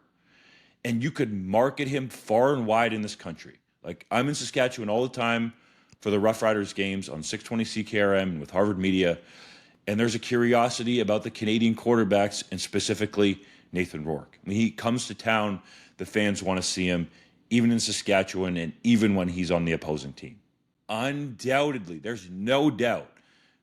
and you could market him far and wide in this country. Like, I'm in Saskatchewan all the time for the Rough Riders games on 620 CKRM and with Harvard Media, and there's a curiosity about the Canadian quarterbacks and specifically Nathan Rourke. When he comes to town, the fans want to see him, even in Saskatchewan and even when he's on the opposing team. Undoubtedly, there's no doubt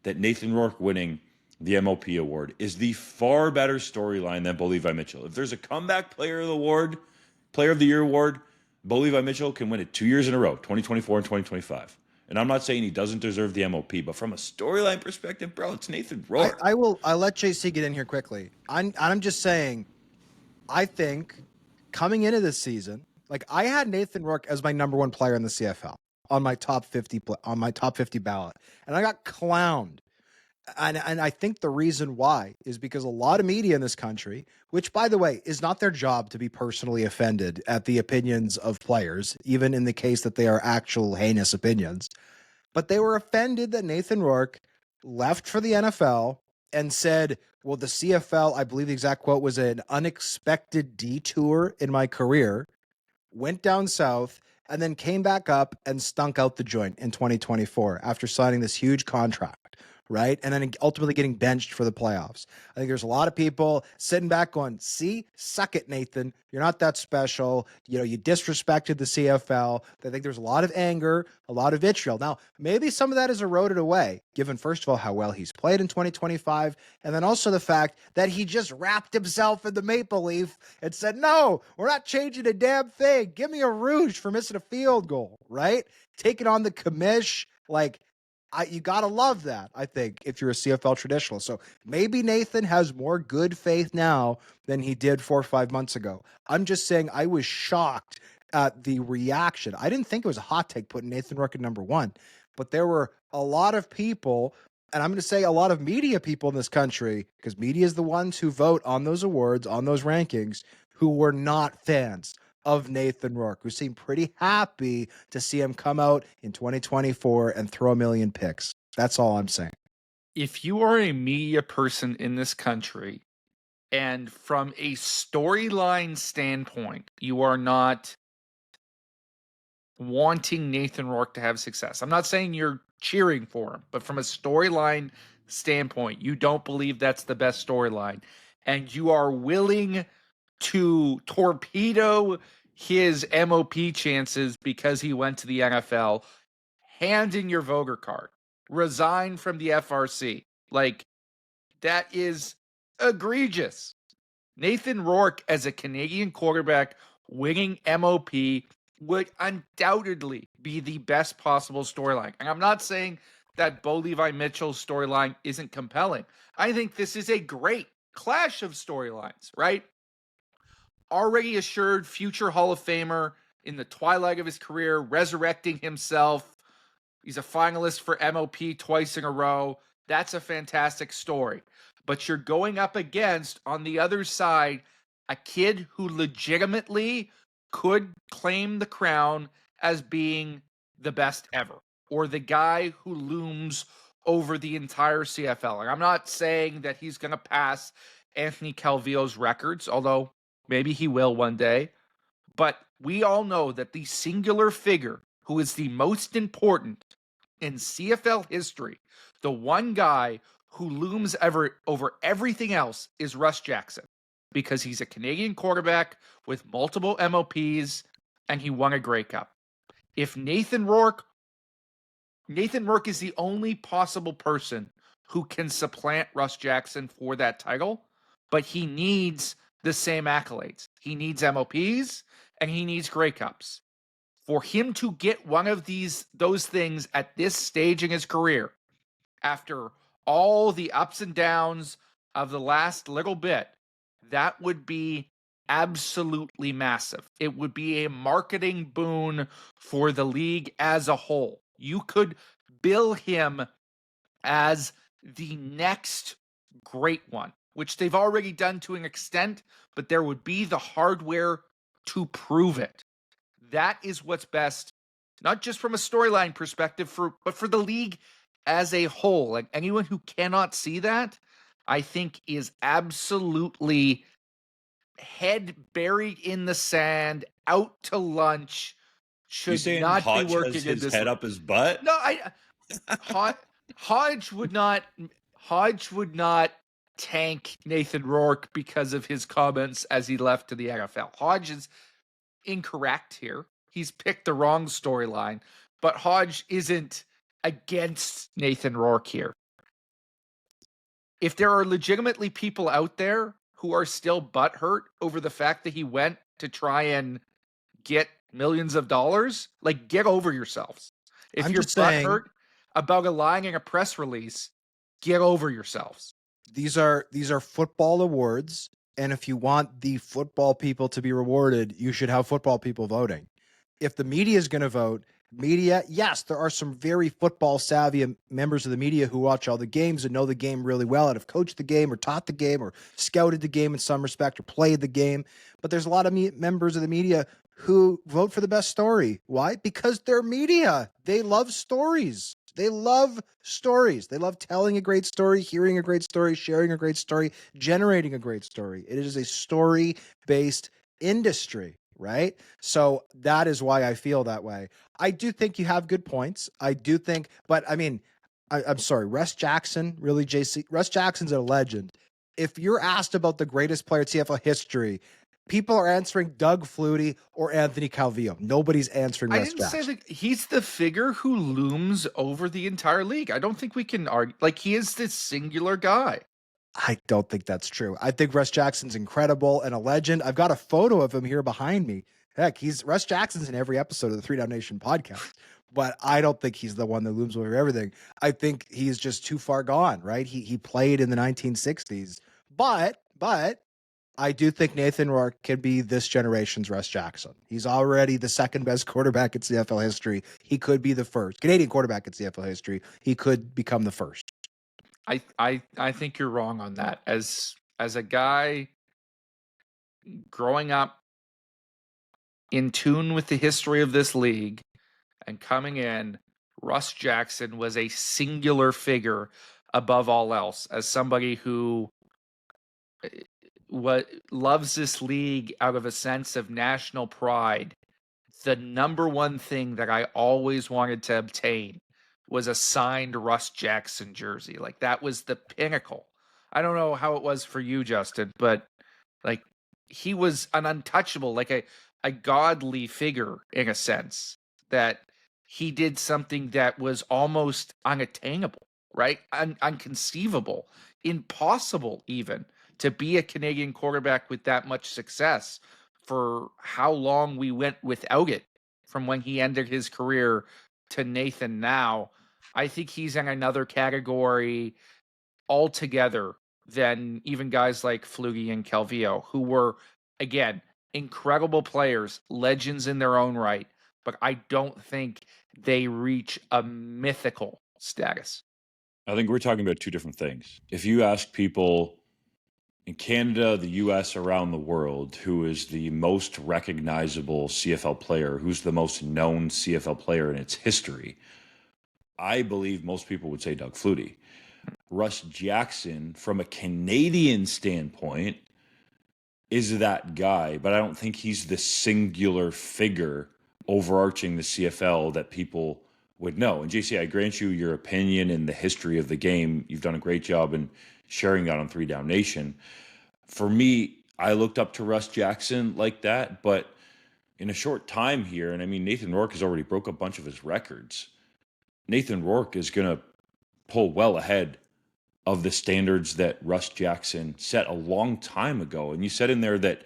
that Nathan Rourke winning the M.O.P. award is the far better storyline than Bo Levi Mitchell. If there's a comeback player of the year award, Bo Levi Mitchell can win it 2 years in a row, 2024 and 2025. And I'm not saying he doesn't deserve the M.O.P., but from a storyline perspective, bro, it's Nathan Rourke. I'll let JC get in here quickly. I'm just saying, I think coming into this season, like, I had Nathan Rourke as my number one player in the CFL on my top 50 ballot, and I got clowned. And I think the reason why is because a lot of media in this country, which, by the way, is not their job to be personally offended at the opinions of players, even in the case that they are actual heinous opinions, but they were offended that Nathan Rourke left for the NFL and said, well, the CFL, I believe the exact quote was, an unexpected detour in my career, went down south, and then came back up and stunk out the joint in 2024 after signing this huge contract. Right. And then ultimately getting benched for the playoffs. I think there's a lot of people sitting back going, see, suck it, Nathan. You're not that special. You know, you disrespected the CFL. I think there's a lot of anger, a lot of vitriol. Now, maybe some of that is eroded away, given, first of all, how well he's played in 2025. And then also the fact that he just wrapped himself in the maple leaf and said, no, we're not changing a damn thing. Give me a rouge for missing a field goal. Right. Taking on the commish. Like, you got to love that, I think, if you're a CFL traditionalist. So maybe Nathan has more good faith now than he did 4 or 5 months ago. I'm just saying I was shocked at the reaction. I didn't think it was a hot take putting Nathan Rourke at number one, but there were a lot of people, and I'm going to say a lot of media people in this country, because media is the ones who vote on those awards, on those rankings, who were not fans of Nathan Rourke, who seemed pretty happy to see him come out in 2024 and throw a million picks. That's all I'm saying. If you are a media person in this country, and from a storyline standpoint, you are not wanting Nathan Rourke to have success. I'm not saying you're cheering for him, but from a storyline standpoint, you don't believe that's the best storyline, and you are willing to torpedo his M.O.P. chances because he went to the NFL, hand in your voter card, resign from the FRC. Like, that is egregious. Nathan Rourke as a Canadian quarterback winning M.O.P. would undoubtedly be the best possible storyline. And I'm not saying that Bo Levi Mitchell's storyline isn't compelling. I think this is a great clash of storylines, right? Already assured future Hall of Famer in the twilight of his career, resurrecting himself. He's a finalist for M.O.P. twice in a row. That's a fantastic story. But you're going up against, on the other side, a kid who legitimately could claim the crown as being the best ever, or the guy who looms over the entire CFL. And I'm not saying that he's going to pass Anthony Calvillo's records, although maybe he will one day. But we all know that the singular figure who is the most important in CFL history, the one guy who looms over everything else, is Russ Jackson, because he's a Canadian quarterback with multiple M.O.Ps, and he won a Grey Cup. If Nathan Rourke is the only possible person who can supplant Russ Jackson for that title, but he needs the same accolades. He needs M.O.Ps and he needs Grey Cups. For him to get one of those things at this stage in his career, after all the ups and downs of the last little bit, that would be absolutely massive. It would be a marketing boon for the league as a whole. You could bill him as the next great one, which they've already done to an extent, but there would be the hardware to prove it. That is what's best, not just from a storyline perspective, but for the league as a whole. Like, anyone who cannot see that, I think, is absolutely head buried in the sand, out to lunch. You Should saying not Hodge be working has in his this. head up his butt? No, Hodge would not. Hodge would not tank Nathan Rourke because of his comments as he left to the NFL. Hodge is incorrect here. He's picked the wrong storyline, but Hodge isn't against Nathan Rourke here. If there are legitimately people out there who are still butthurt over the fact that he went to try and get millions of dollars, like, get over yourselves. If you're butthurt about a line in a press release, get over yourselves. These are football awards, and if you want the football people to be rewarded, you should have football people voting. If the media is going to vote, yes, there are some very football savvy members of the media who watch all the games and know the game really well and have coached the game or taught the game or scouted the game in some respect or played the game. But there's a lot of members of the media who vote for the best story. Why? Because they're media. They love stories. They love stories. They love telling a great story, hearing a great story, sharing a great story, generating a great story. It is a story-based industry, right? So that is why I feel that way. I do think you have good points. I do think, but I mean, I'm sorry, Russ Jackson, really, JC? Russ Jackson's a legend. If you're asked about the greatest player in CFL history, people are answering Doug Flutie or Anthony Calvillo. Nobody's answering Russ Jackson. I didn't say that he's the figure who looms over the entire league. I don't think we can argue. Like, he is this singular guy. I don't think that's true. I think Russ Jackson's incredible and a legend. I've got a photo of him here behind me. Heck, Russ Jackson's in every episode of the 3DownNation podcast. But I don't think he's the one that looms over everything. I think he's just too far gone, right? He played in the 1960s. But I do think Nathan Rourke can be this generation's Russ Jackson. He's already the second best quarterback in CFL history. He could be the first Canadian quarterback in CFL history. He could become the first. I think you're wrong on that. As a guy growing up in tune with the history of this league and coming in, Russ Jackson was a singular figure above all else. As somebody who loves this league out of a sense of national pride, the number one thing that I always wanted to obtain was a signed Russ Jackson jersey. Like, that was the pinnacle. I don't know how it was for you, Justin, but like, he was an untouchable, like a godly figure in a sense, that he did something that was almost unattainable, right? Unconceivable, impossible even to be a Canadian quarterback with that much success for how long we went without it from when he ended his career to Nathan now. I think he's in another category altogether than even guys like Flutie and Calvillo, who were, again, incredible players, legends in their own right, but I don't think they reach a mythical status. I think we're talking about two different things. If you ask people in Canada, the US, around the world, who is the most recognizable CFL player, who's the most known CFL player in its history, I believe most people would say Doug Flutie. Russ Jackson, from a Canadian standpoint, is that guy, but I don't think he's the singular figure overarching the CFL that people would know. And JC, I grant you your opinion in the history of the game. You've done a great job in sharing that on 3DownNation. For me, I looked up to Russ Jackson like that, but in a short time here, and I mean, Nathan Rourke has already broke a bunch of his records. Nathan Rourke is going to pull well ahead of the standards that Russ Jackson set a long time ago. And you said in there that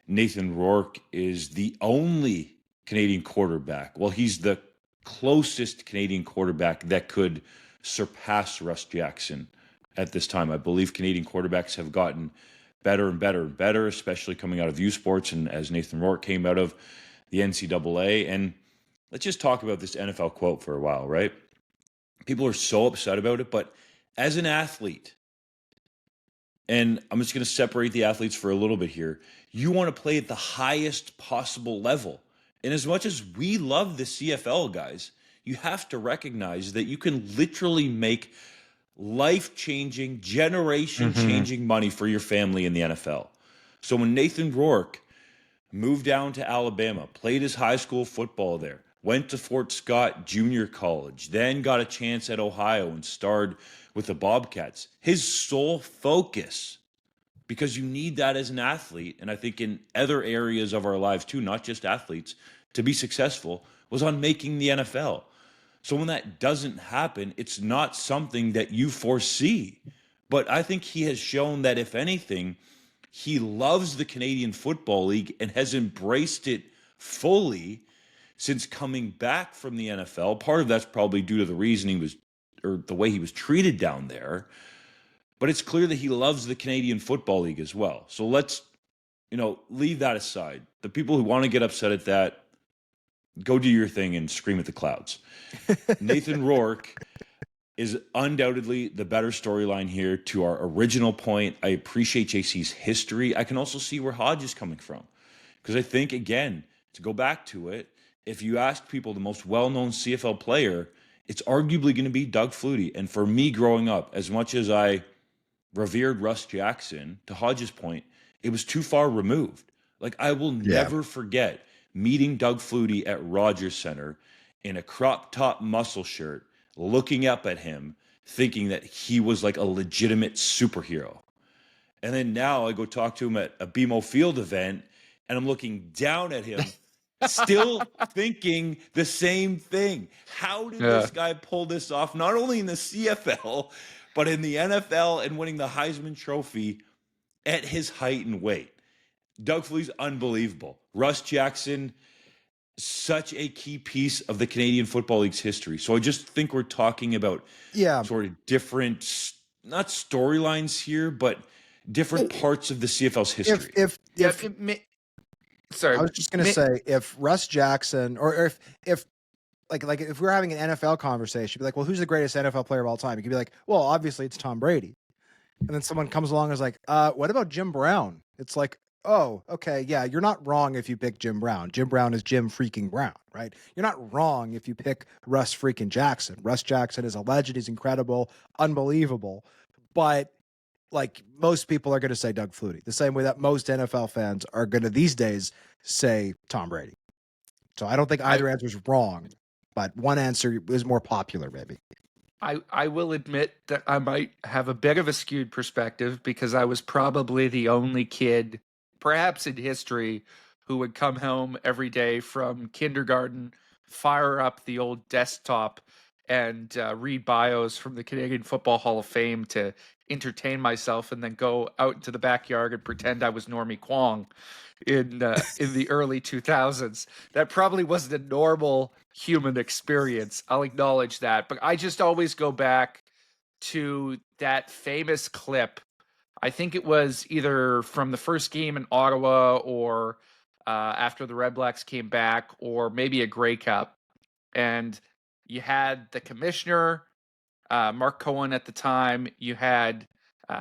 Nathan Rourke is the only Canadian quarterback. Well, he's the closest Canadian quarterback that could surpass Russ Jackson at this time. I believe Canadian quarterbacks have gotten better and better and better, especially coming out of U Sports and as Nathan Rourke came out of the NCAA. And let's just talk about this NFL quote for a while, right? People are so upset about it, but as an athlete, and I'm just going to separate the athletes for a little bit here, you want to play at the highest possible level. And as much as we love the CFL, guys, you have to recognize that you can literally make life-changing, generation-changing money for your family in the NFL. So when Nathan Rourke moved down to Alabama, played his high school football there, went to Fort Scott Junior College, then got a chance at Ohio and starred with the Bobcats. His sole focus, because you need that as an athlete, and I think in other areas of our lives too, not just athletes, to be successful, was on making the NFL. So when that doesn't happen, it's not something that you foresee. But I think he has shown that, if anything, he loves the Canadian Football League and has embraced it fully since coming back from the NFL. Part of that's probably due to the reason he was, or the way he was treated down there. But it's clear that he loves the Canadian Football League as well. So let's, leave that aside. The people who want to get upset at that, go do your thing and scream at the clouds. Nathan Rourke is undoubtedly the better storyline here. To our original point, I appreciate JC's history. I can also see where Hodge is coming from. Because I think, again, to go back to it, if you ask people the most well-known CFL player, it's arguably going to be Doug Flutie. And for me growing up, as much as I revered Russ Jackson, to Hodge's point, it was too far removed. Like, I will never forget meeting Doug Flutie at Rogers Center in a crop top muscle shirt, looking up at him, thinking that he was like a legitimate superhero. And then now I go talk to him at a BMO Field event, and I'm looking down at him, still thinking the same thing. How did this guy pull this off, not only in the CFL, but in the NFL, and winning the Heisman Trophy at his height and weight? Doug Flutie's unbelievable. Russ Jackson, such a key piece of the Canadian Football League's history. So I just think we're talking about sort of different, not storylines here, but different parts of the CFL's history. Sorry, I was just going to say, if Russ Jackson, or if like if we're having an NFL conversation, be like, well, who's the greatest NFL player of all time? You could be like, well, obviously it's Tom Brady. And then someone comes along and is like, what about Jim Brown? It's like, oh, okay, yeah, you're not wrong if you pick Jim Brown. Jim Brown is Jim freaking Brown, right? You're not wrong if you pick Russ freaking Jackson. Russ Jackson is a legend. He's incredible, unbelievable. But like, most people are going to say Doug Flutie, the same way that most NFL fans are going to these days say Tom Brady. So I don't think either answer is wrong, but one answer is more popular, maybe. I will admit that I might have a bit of a skewed perspective, because I was probably the only kid, perhaps in history, who would come home every day from kindergarten fire up the old desktop and read bios from the Canadian Football Hall of Fame to entertain myself, and then go out into the backyard and pretend I was Normie Kwong in the early 2000s. That probably wasn't a normal human experience. I'll acknowledge that, but I just always go back to that famous clip. I think it was either from the first game in Ottawa or after the Redblacks came back, or maybe a Grey Cup. And you had the commissioner, Mark Cohen at the time. You had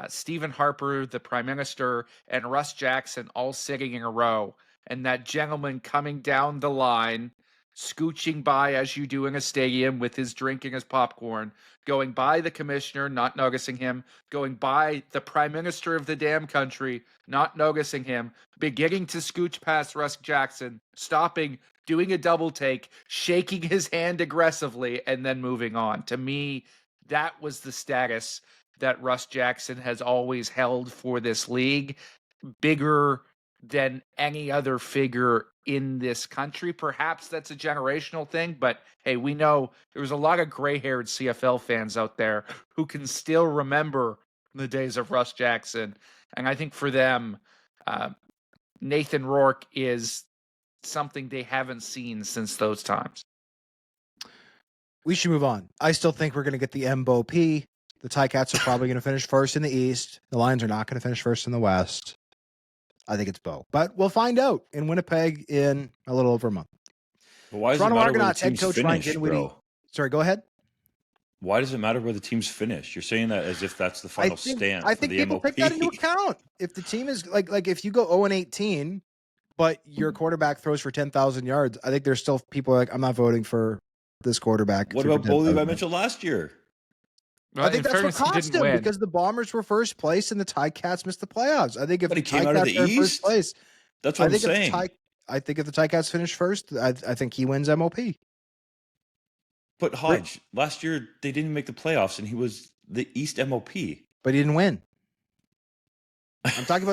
Stephen Harper, the prime minister, and Russ Jackson all sitting in a row. And that gentleman coming down the line, scooching by as you do in a stadium with his drink and his popcorn, going by the commissioner, not noticing him, going by the prime minister of the damn country, not noticing him, beginning to scooch past Russ Jackson, stopping, doing a double take, shaking his hand aggressively, and then moving on. To me, that was the status that Russ Jackson has always held for this league, bigger than any other figure in this country. Perhaps that's a generational thing, but hey, we know there was a lot of gray-haired CFL fans out there who can still remember the days of Russ Jackson. And I think for them, Nathan Rourke is something they haven't seen since those times. We should move on. I still think we're going to get the M.O.P. The Ticats are probably going to finish first in the East. The Lions are not going to finish first in the West. I think it's Bo. But we'll find out in Winnipeg in a little over a month. But why does Toronto it matter where the Argonauts head teams coach Ryan finish, Dinwiddie. bro? Sorry, go ahead. Why does it matter where the teams finish? You're saying that as if that's the final stamp I for think the people M.O.P. take that into account. If the team is like if you go 0-18, but your quarterback throws for 10,000 yards, I think there's still people like, I'm not voting for this quarterback. What about Bo Levi Mitchell last year? I think In that's what fairness, he cost didn't him win. because the Bombers were first place and the Ticats missed the playoffs. I think if But the he came out of Ticats the are in first East? place, That's what I'm if saying. I think if the Ticats finish first, I think he wins M.O.P. But Hodge, last year they didn't make the playoffs, and he was the East M.O.P. But he didn't win. I'm talking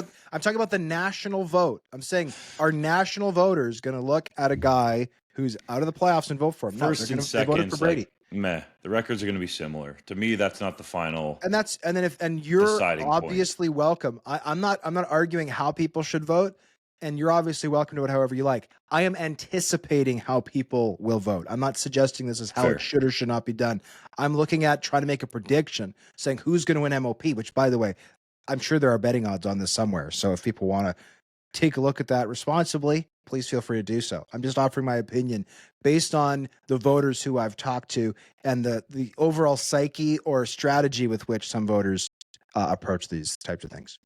about the national vote. I'm saying our national voters going to look at a guy who's out of the playoffs and vote for him. First and They second, voted for Brady. meh. The records are going to be similar. To me, that's not the final. And you're deciding point. obviously welcome. I'm not arguing how people should vote, and you're obviously welcome to vote however you like. I am anticipating how people will vote. I'm not suggesting this is how Fair. it should or should not be done. I'm looking at trying to make a prediction, saying who's going to win M.O.P., which, by the way, I'm sure there are betting odds on this somewhere. So if people want to take a look at that responsibly, please feel free to do so. I'm just offering my opinion based on the voters who I've talked to and the overall psyche or strategy with which some voters approach these types of things.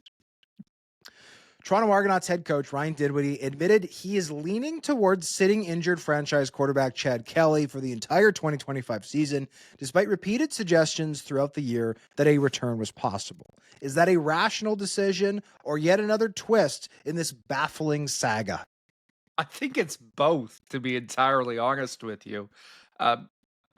Toronto Argonauts head coach Ryan Dinwiddie admitted he is leaning towards sitting injured franchise quarterback Chad Kelly for the entire 2025 season, despite repeated suggestions throughout the year that a return was possible. Is that a rational decision or yet another twist in this baffling saga? I think it's both, to be entirely honest with you.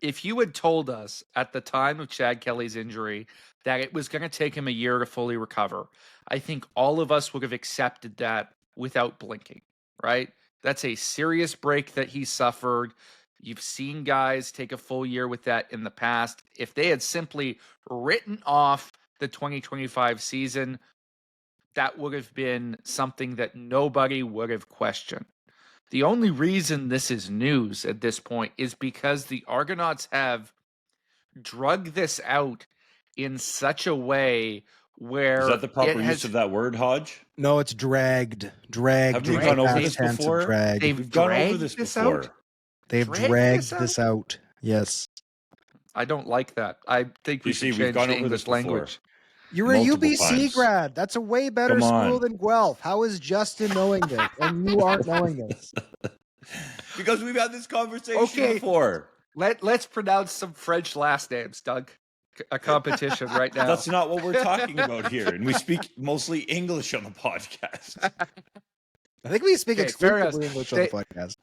If you had told us at the time of Chad Kelly's injury that it was going to take him a year to fully recover, I think all of us would have accepted that without blinking, right? That's a serious break that he suffered. You've seen guys take a full year with that in the past. If they had simply written off the 2025 season, that would have been something that nobody would have questioned. The only reason this is news at this point is because the Argonauts have drug this out in such a way where Is that the proper it use of that word, Hodge? No, it's dragged. Have we gone over this before? They've We've gone over dragged this this before. out? They've dragged this out. Yes. I don't like that. I think we You see, should we've change gone the over English this before. language. You're a Multiple UBC times. grad. That's a way better Come on. school than Guelph. How is Justin knowing this and you aren't knowing this? Because we've had this conversation Okay. before. Let's pronounce some French last names, Doug. A competition right now. That's not what we're talking about here. And we speak mostly English on the podcast. I think we speak Okay, fair exclusively enough. English on the podcast.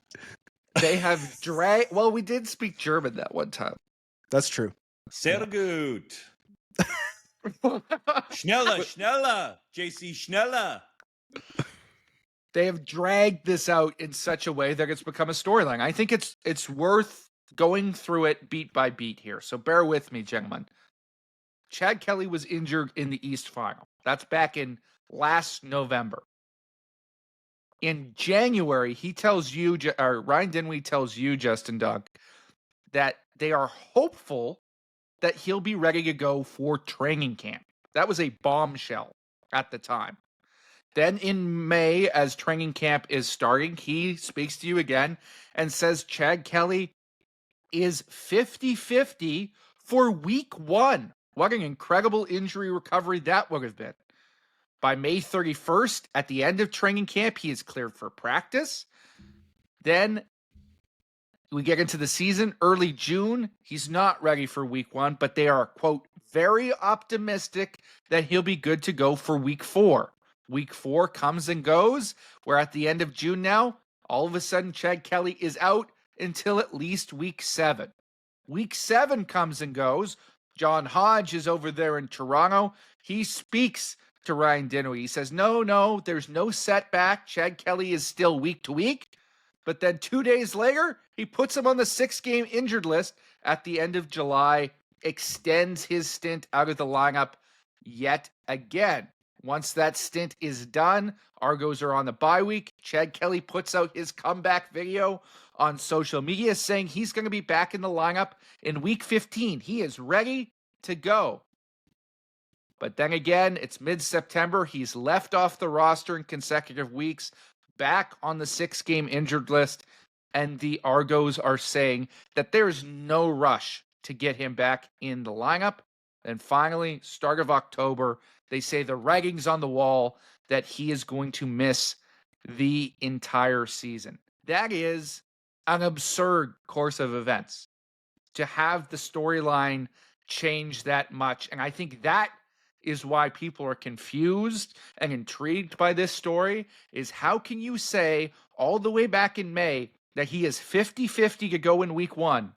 They have dragged. Well, we did speak German that one time. That's true. Sehr gut. Schneller, schneller. JC, schneller. They have dragged this out in such a way that it's become a storyline. I think it's worth going through it beat by beat here. So bear with me, gentlemen. Chad Kelly was injured in the East Final. That's back in last November. In January, he tells you, or Ryan Dinwiddie tells you, Justin Dunk, that they are hopeful that he'll be ready to go for training camp. That was a bombshell at the time. Then in May, as training camp is starting, he speaks to you again and says Chad Kelly is 50-50 for week 1. What an incredible injury recovery that would have been. By May 31st, at the end of training camp, he is cleared for practice. Then we get into the season, early June. He's not ready for week 1, but they are, quote, very optimistic that he'll be good to go for week 4. Week 4 comes and goes. We're at the end of June now. All of a sudden, Chad Kelly is out until at least week 7. Week 7 comes and goes. John Hodge is over there in Toronto. He speaks to Ryan Dinwiddie. He says, no, there's no setback. Chad Kelly is still week to week. But then 2 days later, he puts him on the 6-game injured list at the end of July, extends his stint out of the lineup yet again. Once that stint is done, Argos are on the bye week. Chad Kelly puts out his comeback video on social media saying he's going to be back in the lineup in week 15. He is ready to go. But then again, it's mid-September. He's left off the roster in consecutive weeks, back on the 6-game injured list, and the Argos are saying that there's no rush to get him back in the lineup. And finally, start of October, they say the writing's on the wall that he is going to miss the entire season. That is an absurd course of events to have the storyline change that much. And I think that is why people are confused and intrigued by this story, is how can you say all the way back in May that he is 50-50 to go in week 1,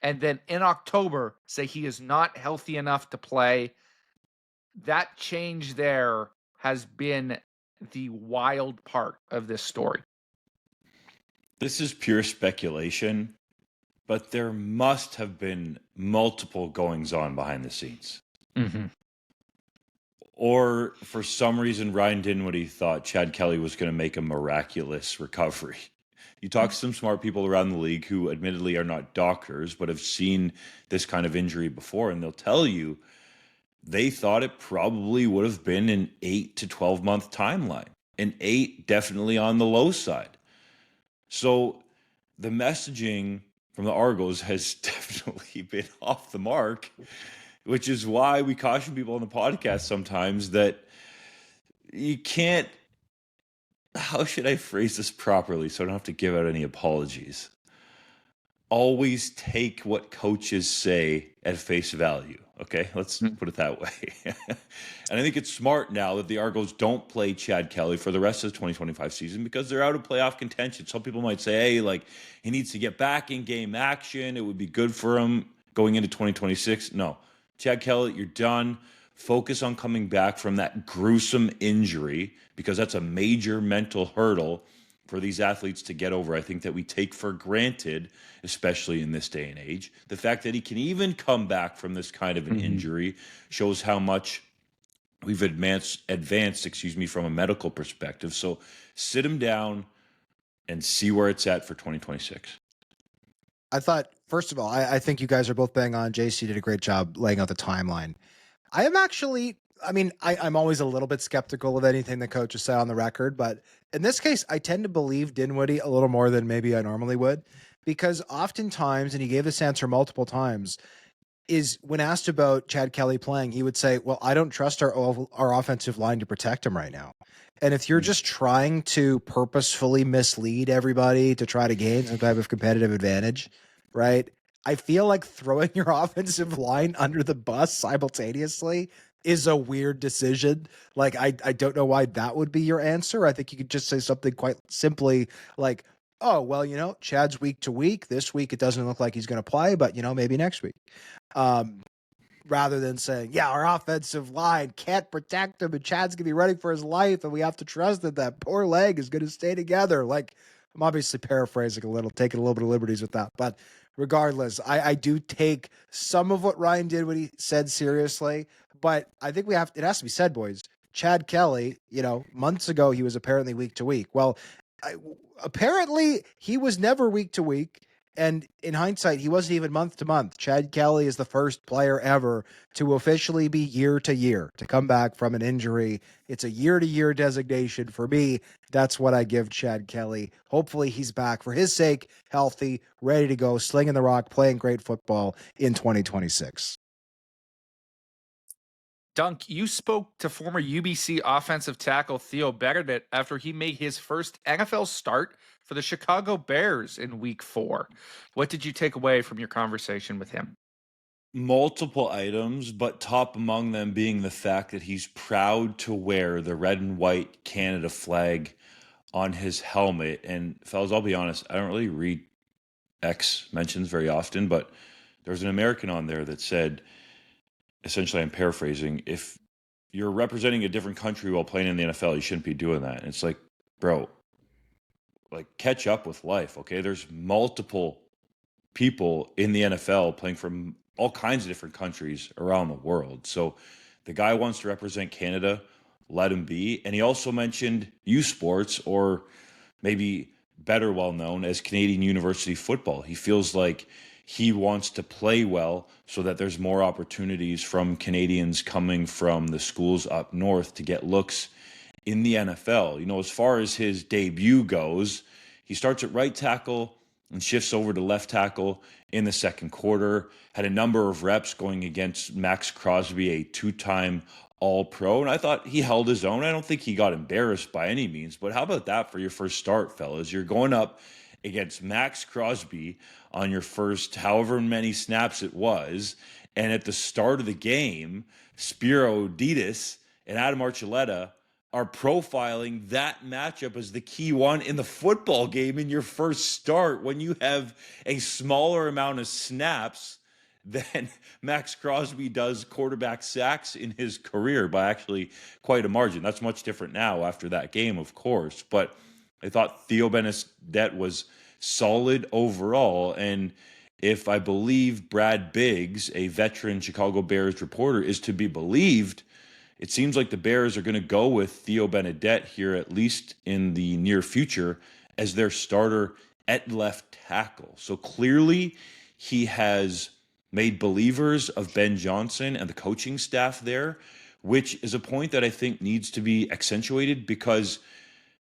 and then in October say he is not healthy enough to play? That change there has been the wild part of this story. This is pure speculation, but there must have been multiple goings on behind the scenes. Mm-hmm. Or for some reason, Ryan Dinwiddie thought Chad Kelly was going to make a miraculous recovery. You talk to some smart people around the league who admittedly are not doctors, but have seen this kind of injury before, and they'll tell you they thought it probably would have been an 8 to 12 month timeline. An 8 definitely on the low side. So the messaging from the Argos has definitely been off the mark, which is why we caution people on the podcast sometimes that you can't, how should I phrase this properly so I don't have to give out any apologies? Always take what coaches say at face value. Okay, let's put it that way. And I think it's smart now that the Argos don't play Chad Kelly for the rest of the 2025 season because they're out of playoff contention. Some people might say, hey, like, he needs to get back in game action. It would be good for him going into 2026. No, Chad Kelly, you're done. Focus on coming back from that gruesome injury because that's a major mental hurdle for these athletes to get over. I think that we take for granted, especially in this day and age, the fact that he can even come back from this kind of an injury shows how much we've advanced, from a medical perspective. So sit him down and see where it's at for 2026. I thought, first of all, I think you guys are both bang on. JC did a great job laying out the timeline. I am actually, I'm always a little bit skeptical of anything the coaches say on the record, but in this case, I tend to believe Dinwiddie a little more than maybe I normally would, because oftentimes, and he gave this answer multiple times, is when asked about Chad Kelly playing, he would say, well, I don't trust our offensive line to protect him right now. And if you're just trying to purposefully mislead everybody to try to gain some type of competitive advantage, right? I feel like throwing your offensive line under the bus simultaneously is a weird decision. Like, I don't know why that would be your answer. I think you could just say something quite simply like, oh, well, Chad's week to week. This week, it doesn't look like he's going to play, but, maybe next week. rather than saying, yeah, our offensive line can't protect him and Chad's going to be running for his life and we have to trust that that poor leg is going to stay together. Like, I'm obviously paraphrasing a little, taking a little bit of liberties with that. But regardless, I do take some of what Ryan did when he said seriously. But I think it has to be said, boys. Chad Kelly, months ago, he was apparently week to week. Well, apparently he was never week to week. And in hindsight, he wasn't even month to month. Chad Kelly is the first player ever to officially be year to year, to come back from an injury. It's a year-to-year designation. For me, that's what I give Chad Kelly. Hopefully he's back for his sake, healthy, ready to go, slinging the rock, playing great football in 2026. Dunk, you spoke to former UBC offensive tackle Theo Bernadette after he made his first NFL start for the Chicago Bears in week 4. What did you take away from your conversation with him? Multiple items, but top among them being the fact that he's proud to wear the red and white Canada flag on his helmet. And fellas, I'll be honest, I don't really read X mentions very often, but there's an American on there that said, essentially, I'm paraphrasing, if you're representing a different country while playing in the NFL, you shouldn't be doing that. And it's like, bro, like, catch up with life, okay? There's multiple people in the NFL playing from all kinds of different countries around the world. So the guy wants to represent Canada, let him be. And he also mentioned U Sports, or maybe better well known as Canadian University football. He feels like he wants to play well so that there's more opportunities from Canadians coming from the schools up north to get looks in the NFL. As far as his debut goes, he starts at right tackle and shifts over to left tackle in the second quarter. Had a number of reps going against Max Crosby, a two-time All-Pro, and I thought he held his own. I don't think he got embarrassed by any means, but how about that for your first start, fellas? You're going up against Max Crosby on your first however many snaps it was, and at the start of the game, Spiro Ditas and Adam Archuleta are profiling that matchup as the key one in the football game in your first start when you have a smaller amount of snaps than Max Crosby does quarterback sacks in his career by actually quite a margin. That's much different now after that game, of course. But I thought Theo Bernadette was solid overall. And if I believe Brad Biggs, a veteran Chicago Bears reporter, is to be believed, it seems like the Bears are going to go with Theo Bernadette here, at least in the near future, as their starter at left tackle. So clearly he has made believers of Ben Johnson and the coaching staff there, which is a point that I think needs to be accentuated because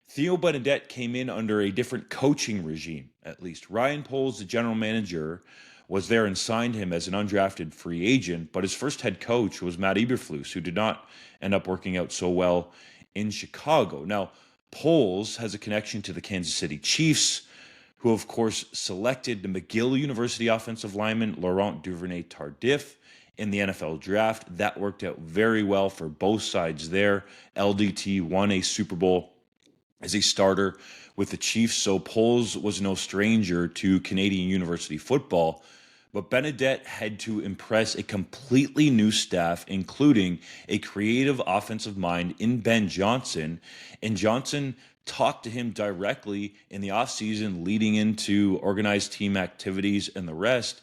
Theo Bernadette came in under a different coaching regime, at least. Ryan Poles, the general manager, was there and signed him as an undrafted free agent, but his first head coach was Matt Eberflus, who did not end up working out so well in Chicago. Now, Poles has a connection to the Kansas City Chiefs, who, of course, selected the McGill University offensive lineman Laurent Duvernay-Tardif in the NFL draft. That worked out very well for both sides there. LDT won a Super Bowl as a starter with the Chiefs, so Poles was no stranger to Canadian University football. But Bernadette had to impress a completely new staff, including a creative offensive mind in Ben Johnson. And Johnson talked to him directly in the offseason leading into organized team activities and the rest,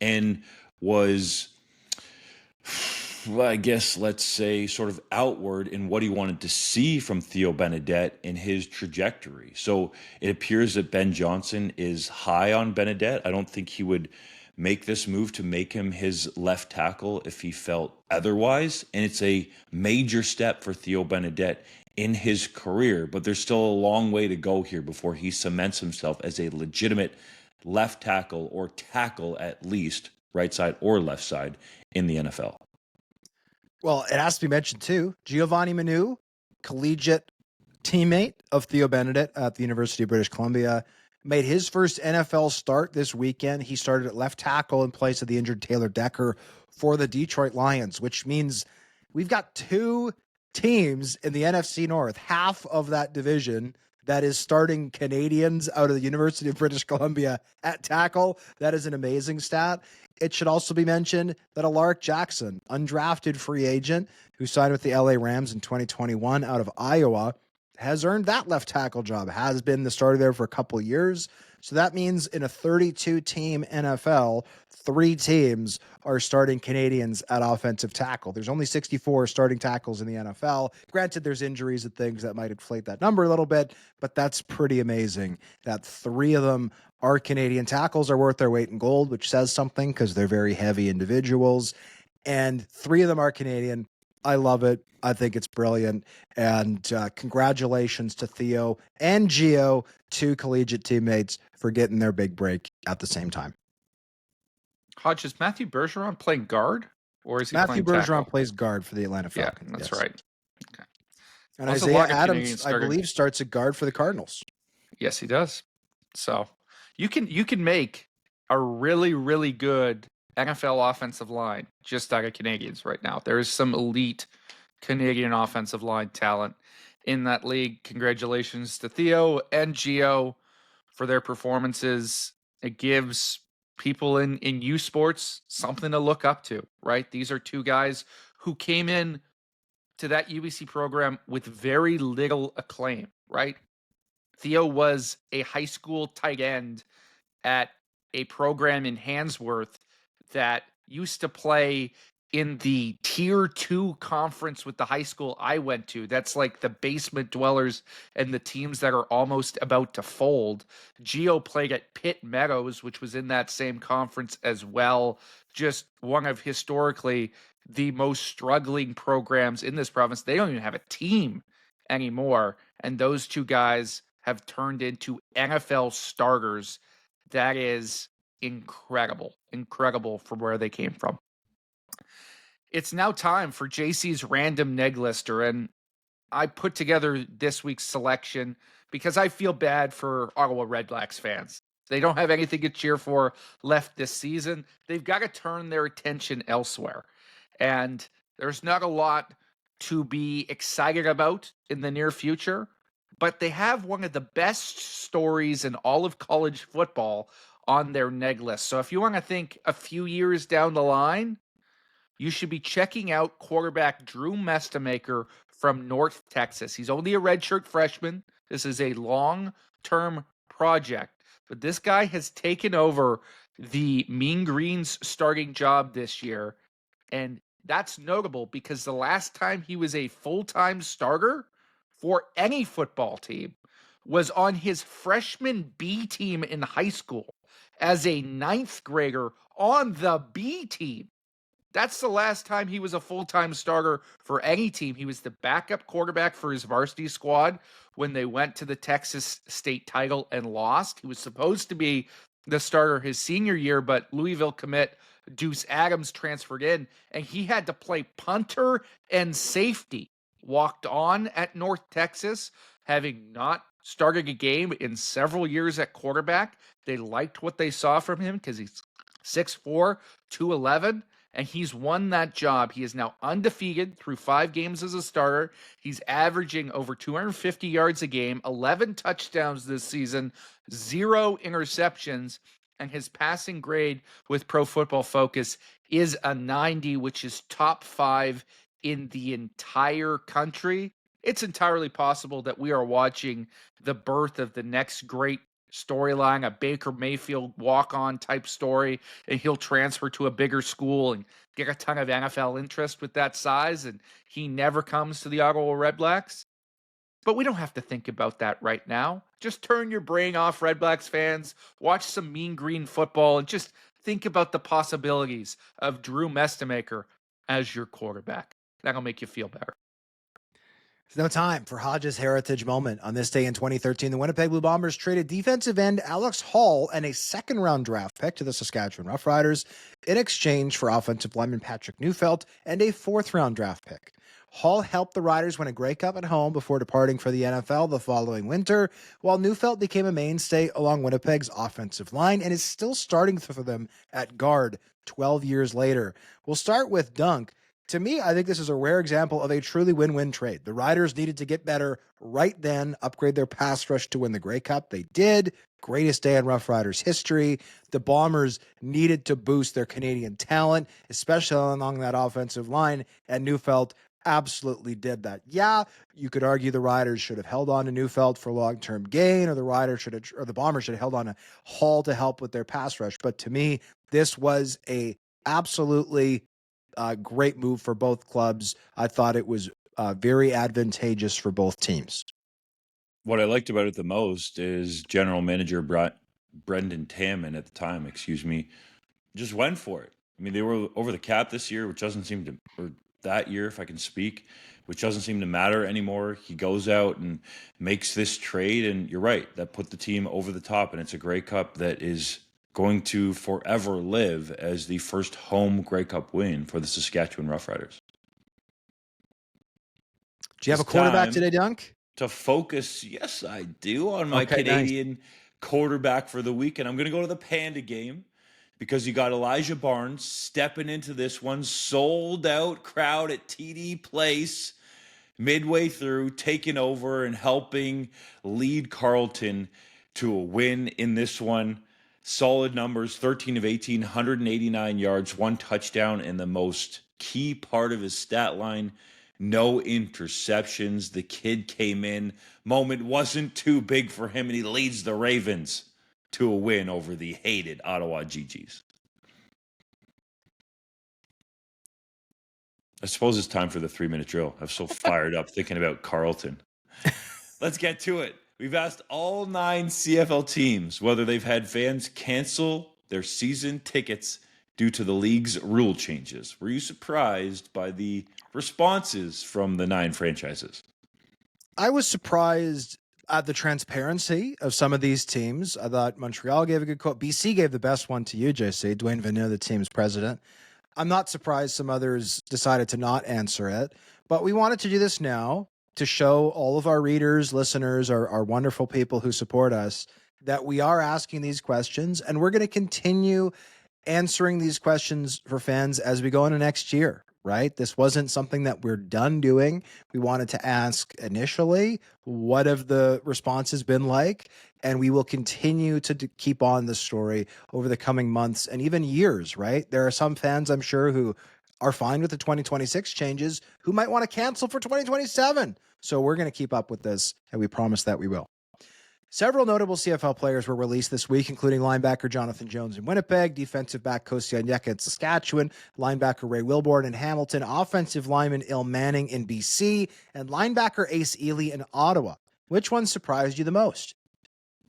and was, I guess, let's say, sort of outward in what he wanted to see from Theo Bernadette in his trajectory. So it appears that Ben Johnson is high on Bernadette. I don't think he would make this move to make him his left tackle if he felt otherwise. And it's a major step for Theo Bernadette in his career, but there's still a long way to go here before he cements himself as a legitimate left tackle, or tackle at least, right side or left side, in the NFL. Well, it has to be mentioned too, Giovanni Manu, collegiate teammate of Theo Bernadette at the University of British Columbia, made his first NFL start this weekend. He started at left tackle in place of the injured Taylor Decker for the Detroit Lions, which means we've got two teams in the NFC North, half of that division, that is starting Canadians out of the University of British Columbia at tackle. That is an amazing stat. It should also be mentioned that Alaric Jackson, undrafted free agent who signed with the LA Rams in 2021 out of Iowa, has earned that left tackle job, has been the starter there for a couple of years. So that means in a 32-team NFL, 3 teams are starting Canadians at offensive tackle. There's only 64 starting tackles in the NFL. Granted, there's injuries and things that might inflate that number a little bit, but that's pretty amazing that 3 of them are Canadian tackles, are worth their weight in gold, which says something because they're very heavy individuals. And 3 of them are Canadian. I love it. I think it's brilliant. And congratulations to Theo and Gio, 2 collegiate teammates, for getting their big break at the same time. Hodge, is Matthew Bergeron playing guard? Or is he Matthew playing Bergeron tackle? plays guard for the Atlanta Falcons. Yeah, that's yes. right. Okay. And Also, a Isaiah lot of Canadians Adams, I started- believe, starts at guard for the Cardinals. Yes, he does. So you can make a really, really good NFL offensive line just out of Canadians right now. There is some elite Canadian offensive line talent in that league. Congratulations to Theo and Gio for their performances. It gives people in U Sports something to look up to, right? These are 2 guys who came in to that UBC program with very little acclaim, right? Theo was a high school tight end at a program in Handsworth that used to play in the tier 2 conference with the high school I went to. That's like the basement dwellers and the teams that are almost about to fold. Gio played at Pitt Meadows, which was in that same conference as well. Just one of historically the most struggling programs in this province. They don't even have a team anymore. And those 2 guys have turned into NFL starters. That is incredible from where they came from. It's now time for JC's random neg lister, and I put together this week's selection because I feel bad for Ottawa Redblacks fans. They don't have anything to cheer for left this season. They've got to turn their attention elsewhere, and there's not a lot to be excited about in the near future, but they have one of the best stories in all of college football on their neg list. So if you want to think a few years down the line, you should be checking out quarterback Drew Mestamaker from North Texas. He's only a redshirt freshman. This is a long-term project, but this guy has taken over the Mean Green's starting job this year, and that's notable because the last time he was a full-time starter for any football team was on his freshman B team in high school as a 9th grader on the B team. That's the last time he was a full-time starter for any team. He was the backup quarterback for his varsity squad when they went to the Texas state title and lost. He was supposed to be the starter his senior year, but Louisville commit Deuce Adams transferred in, and he had to play punter and safety. Walked on at North Texas, having not started a game in several years at quarterback. They liked what they saw from him because he's 6'4", 211, and he's won that job. He is now undefeated through 5 games as a starter. He's averaging over 250 yards a game, 11 touchdowns this season, 0 interceptions, and his passing grade with Pro Football Focus is a 90, which is top 5 in the entire country. It's entirely possible that we are watching the birth of the next great storyline, a Baker Mayfield walk-on type story, and he'll transfer to a bigger school and get a ton of NFL interest with that size, and he never comes to the Ottawa Redblacks. But we don't have to think about that right now. Just turn your brain off, Redblacks fans, watch some Mean Green football, and just think about the possibilities of Drew Mestamaker as your quarterback. That'll make you feel better. It's no time for Hodge's heritage moment. On this day in 2013, the Winnipeg Blue Bombers traded defensive end Alex Hall and a second-round draft pick to the Saskatchewan Roughriders in exchange for offensive lineman Patrick Neufeld and a 4th-round draft pick. Hall helped the Riders win a Grey Cup at home before departing for the NFL the following winter, while Neufeld became a mainstay along Winnipeg's offensive line and is still starting for them at guard 12 years later. We'll start with Dunk. To me, I think this is a rare example of a truly win-win trade. The Riders needed to get better right then, upgrade their pass rush to win the Grey Cup. They did. Greatest day in Rough Riders history. The Bombers needed to boost their Canadian talent, especially along that offensive line, and Neufeld absolutely did that. Yeah, you could argue the Riders should have held on to Neufeld for long-term gain, or the Bombers should have held on to Hall to help with their pass rush. But to me, this was a absolutely great move for both clubs. I thought it was very advantageous for both teams. What I liked about it the most is general manager Brendan Tamman at the time, just went for it. I mean, they were over the cap this year, which doesn't seem to, or that year, if I can speak, which doesn't seem to matter anymore. He goes out and makes this trade, and you're right, that put the team over the top, and it's a Grey Cup that is going to forever live as the first home Grey Cup win for the Saskatchewan Roughriders. Do you have a quarterback today, Dunk? To focus, yes, I do, on my Canadian quarterback for the week, and I'm going to go to the Panda game because you got Elijah Barnes stepping into this one, sold out crowd at TD Place midway through, taking over and helping lead Carleton to a win in this one. Solid numbers, 13 of 18, 189 yards, 1 touchdown, and the most key part of his stat line, no interceptions. The kid came in. Moment wasn't too big for him, and he leads the Ravens to a win over the hated Ottawa GGs. I suppose it's time for the 3-minute drill. I'm so fired up thinking about Carleton. Let's get to it. We've asked all 9 CFL teams whether they've had fans cancel their season tickets due to the league's rule changes. Were you surprised by the responses from the 9 franchises? I was surprised at the transparency of some of these teams. I thought Montreal gave a good quote. BC gave the best one to you, JC, Dwayne Vanille, the team's president. I'm not surprised some others decided to not answer it, but we wanted to do this now to show all of our readers, listeners, our wonderful people who support us, that we are asking these questions, and we're going to continue answering these questions for fans as we go into next year, right? This wasn't something that we're done doing. We wanted to ask initially, what have the responses been like? And we will continue to keep on the story over the coming months and even years, right? There are some fans, I'm sure, who are fine with the 2026 changes who might want to cancel for 2027. So we're going to keep up with this, and we promise that we will. Several notable CFL players were released this week, including linebacker Jonathan Jones in Winnipeg, defensive back Kosi Anyeka in Saskatchewan, linebacker Ray Wilborn in Hamilton, offensive lineman Il Manning in BC, and linebacker Ace Ely in Ottawa. Which one surprised you the most?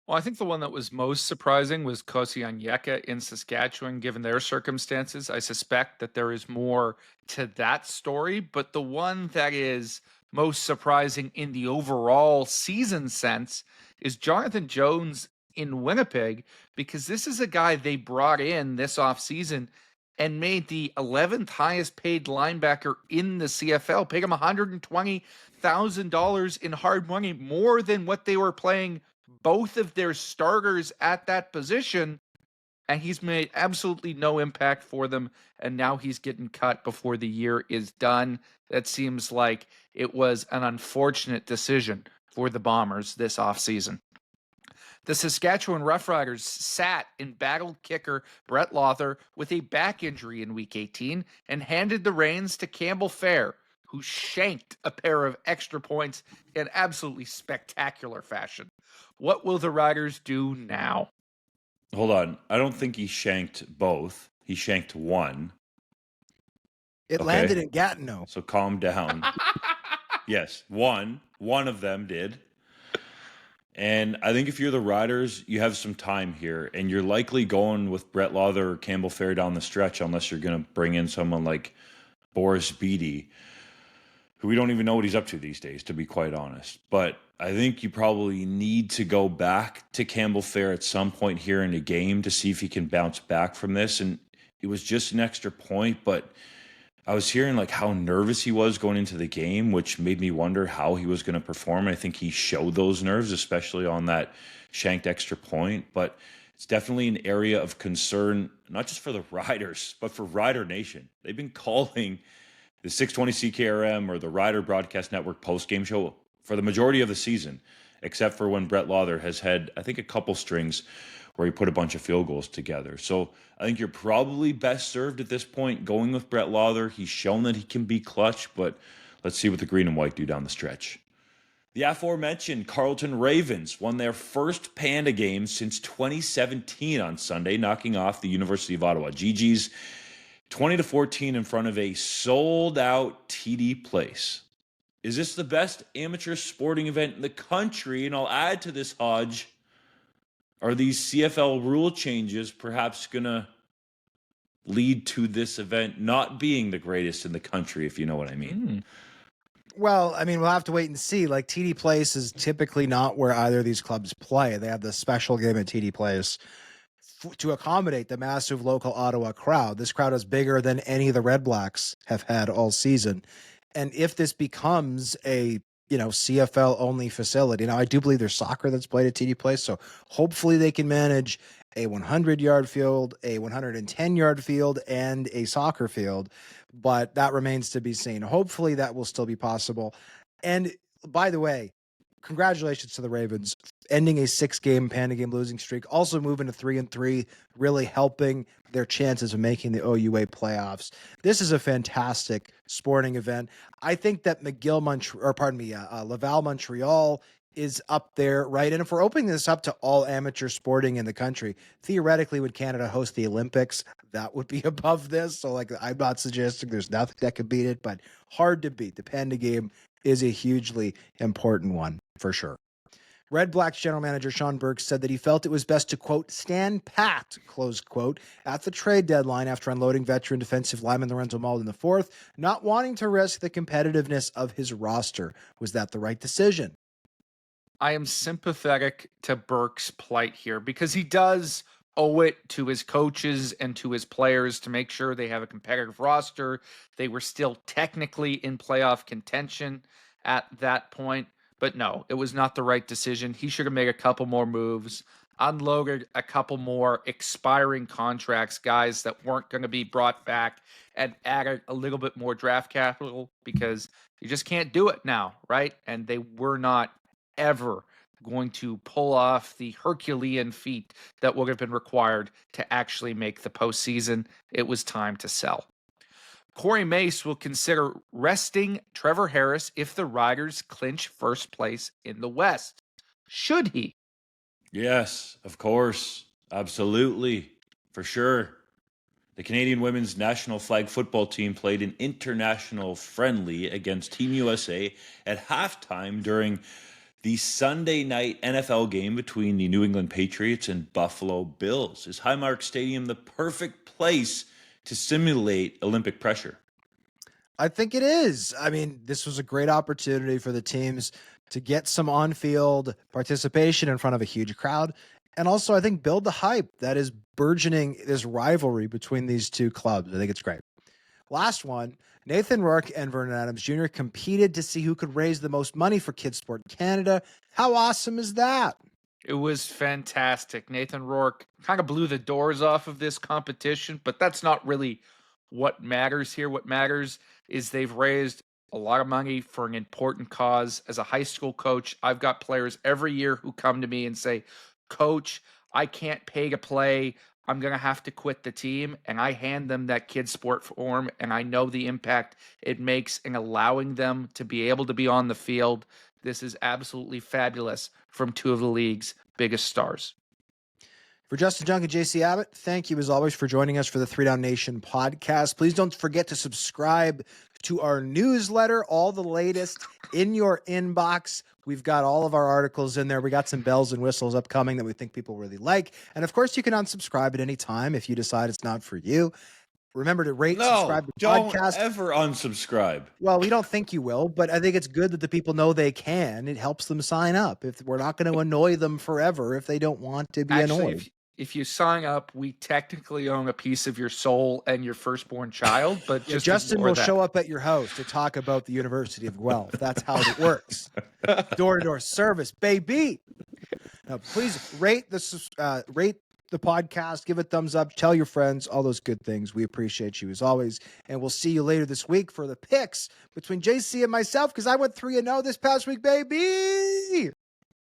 Well, I think the one that was most surprising was Kosi Anyeka in Saskatchewan, given their circumstances. I suspect that there is more to that story, but the one that is most surprising in the overall season sense is Jonathan Jones in Winnipeg, because this is a guy they brought in this offseason and made the 11th highest paid linebacker in the CFL, paid him $120,000 in hard money, more than what they were playing both of their starters at that position, and he's made absolutely no impact for them, and now he's getting cut before the year is done. That seems like it was an unfortunate decision for the Bombers this offseason. The Saskatchewan Roughriders sat and battled kicker Brett Lawther with a back injury in Week 18 and handed the reins to Campbell Fair, who shanked a pair of extra points in absolutely spectacular fashion. What will the Riders do now? Hold on. I don't think he shanked both. He shanked one. It landed in Gatineau. So calm down. Yes, one of them did. And I think if you're the Riders, you have some time here, and you're likely going with Brett Lawther or Campbell Fair down the stretch, unless you're going to bring in someone like Boris Beatty, who we don't even know what he's up to these days, to be quite honest. But I think you probably need to go back to Campbell Fair at some point here in the game to see if he can bounce back from this. And it was just an extra point, but I was hearing like how nervous he was going into the game, which made me wonder how he was going to perform. I think he showed those nerves, especially on that shanked extra point. But it's definitely an area of concern, not just for the Riders, but for Rider Nation. They've been calling The 620 CKRM or the Rider Broadcast Network postgame show for the majority of the season, except for when Brett Lauder has had, I think, a couple strings where he put a bunch of field goals together. So I think you're probably best served at this point going with Brett Lauder. He's shown that he can be clutch, but let's see what the green and white do down the stretch. The aforementioned Carleton Ravens won their first Panda game since 2017 on Sunday, knocking off the University of Ottawa GGs 20-14 in front of a sold-out TD Place. Is this the best amateur sporting event in the country? And I'll add to this, Hodge, are these CFL rule changes perhaps going to lead to this event not being the greatest in the country, if you know what I mean? Well, I mean, we'll have to wait and see. Like, TD Place is typically not where either of these clubs play. They have the special game at TD Place to accommodate the massive local Ottawa crowd. This crowd is bigger than any of the Redblacks have had all season. And if this becomes a CFL only facility, now I do believe there's soccer that's played at TD Place, so hopefully they can manage a 100-yard field, a 110-yard field, and a soccer field, but that remains to be seen. Hopefully that will still be possible. And by the way, congratulations to the Ravens ending a 6-game Panda game losing streak, also moving to 3-3, really helping their chances of making the OUA playoffs. This is a fantastic sporting event. I think that Laval Montreal is up there, right? And if we're opening this up to all amateur sporting in the country, theoretically, would Canada host the Olympics? That would be above this. So, like, I'm not suggesting there's nothing that could beat it, but hard to beat. The Panda game is a hugely important one, for sure. Red Blacks general manager Sean Burke said that he felt it was best to, quote, stand pat, close quote, at the trade deadline after unloading veteran defensive lineman Lorenzo Mald in the fourth, not wanting to risk the competitiveness of his roster. Was that the right decision? I am sympathetic to Burke's plight here because he does owe it to his coaches and to his players to make sure they have a competitive roster. They were still technically in playoff contention at that point. But no, it was not the right decision. He should have made a couple more moves, unloaded a couple more expiring contracts, guys that weren't going to be brought back, and added a little bit more draft capital because you just can't do it now, right? And they were not ever going to pull off the Herculean feat that would have been required to actually make the postseason. It was time to sell. Corey Mace will consider resting Trevor Harris if the Riders clinch first place in the West. Should he? Yes, of course. Absolutely. For sure. The Canadian women's national flag football team played an international friendly against Team USA at halftime during the Sunday night NFL game between the New England Patriots and Buffalo Bills. Is Highmark Stadium the perfect place to simulate Olympic pressure? I think it is. I mean, this was a great opportunity for the teams to get some on-field participation in front of a huge crowd. And also, I think, build the hype that is burgeoning this rivalry between these two clubs. I think it's great. Last one, Nathan Rourke and Vernon Adams Jr. competed to see who could raise the most money for Kids Sport Canada. How awesome is that? It was fantastic. Nathan Rourke kind of blew the doors off of this competition, but that's not really what matters here. What matters is they've raised a lot of money for an important cause. As a high school coach, I've got players every year who come to me and say, Coach, I can't pay to play. I'm going to have to quit the team. And I hand them that Kids Sport form, and I know the impact it makes in allowing them to be able to be on the field. This is absolutely fabulous from two of the league's biggest stars. For Justin Junk and JC Abbott, thank you as always for joining us for the 3DownNation podcast. Please don't forget to subscribe to our newsletter, all the latest in your inbox. We've got all of our articles in there. We got some bells and whistles upcoming that we think people really like. And of course, you can unsubscribe at any time if you decide it's not for you. Remember to rate, subscribe to the podcast. Don't ever unsubscribe. Well, we don't think you will, but I think it's good that the people know they can. It helps them sign up. If we're not going to annoy them forever if they don't want to be annoyed. If you sign up, we technically own a piece of your soul and your firstborn child, but just Justin will show up at your house to talk about the University of Guelph. That's how it works. Door-to-door service, baby. Now, please rate the podcast, give a thumbs up, tell your friends, all those good things. We appreciate you as always. And we'll see you later this week for the picks between JC and myself, because I went 3-0 this past week, baby.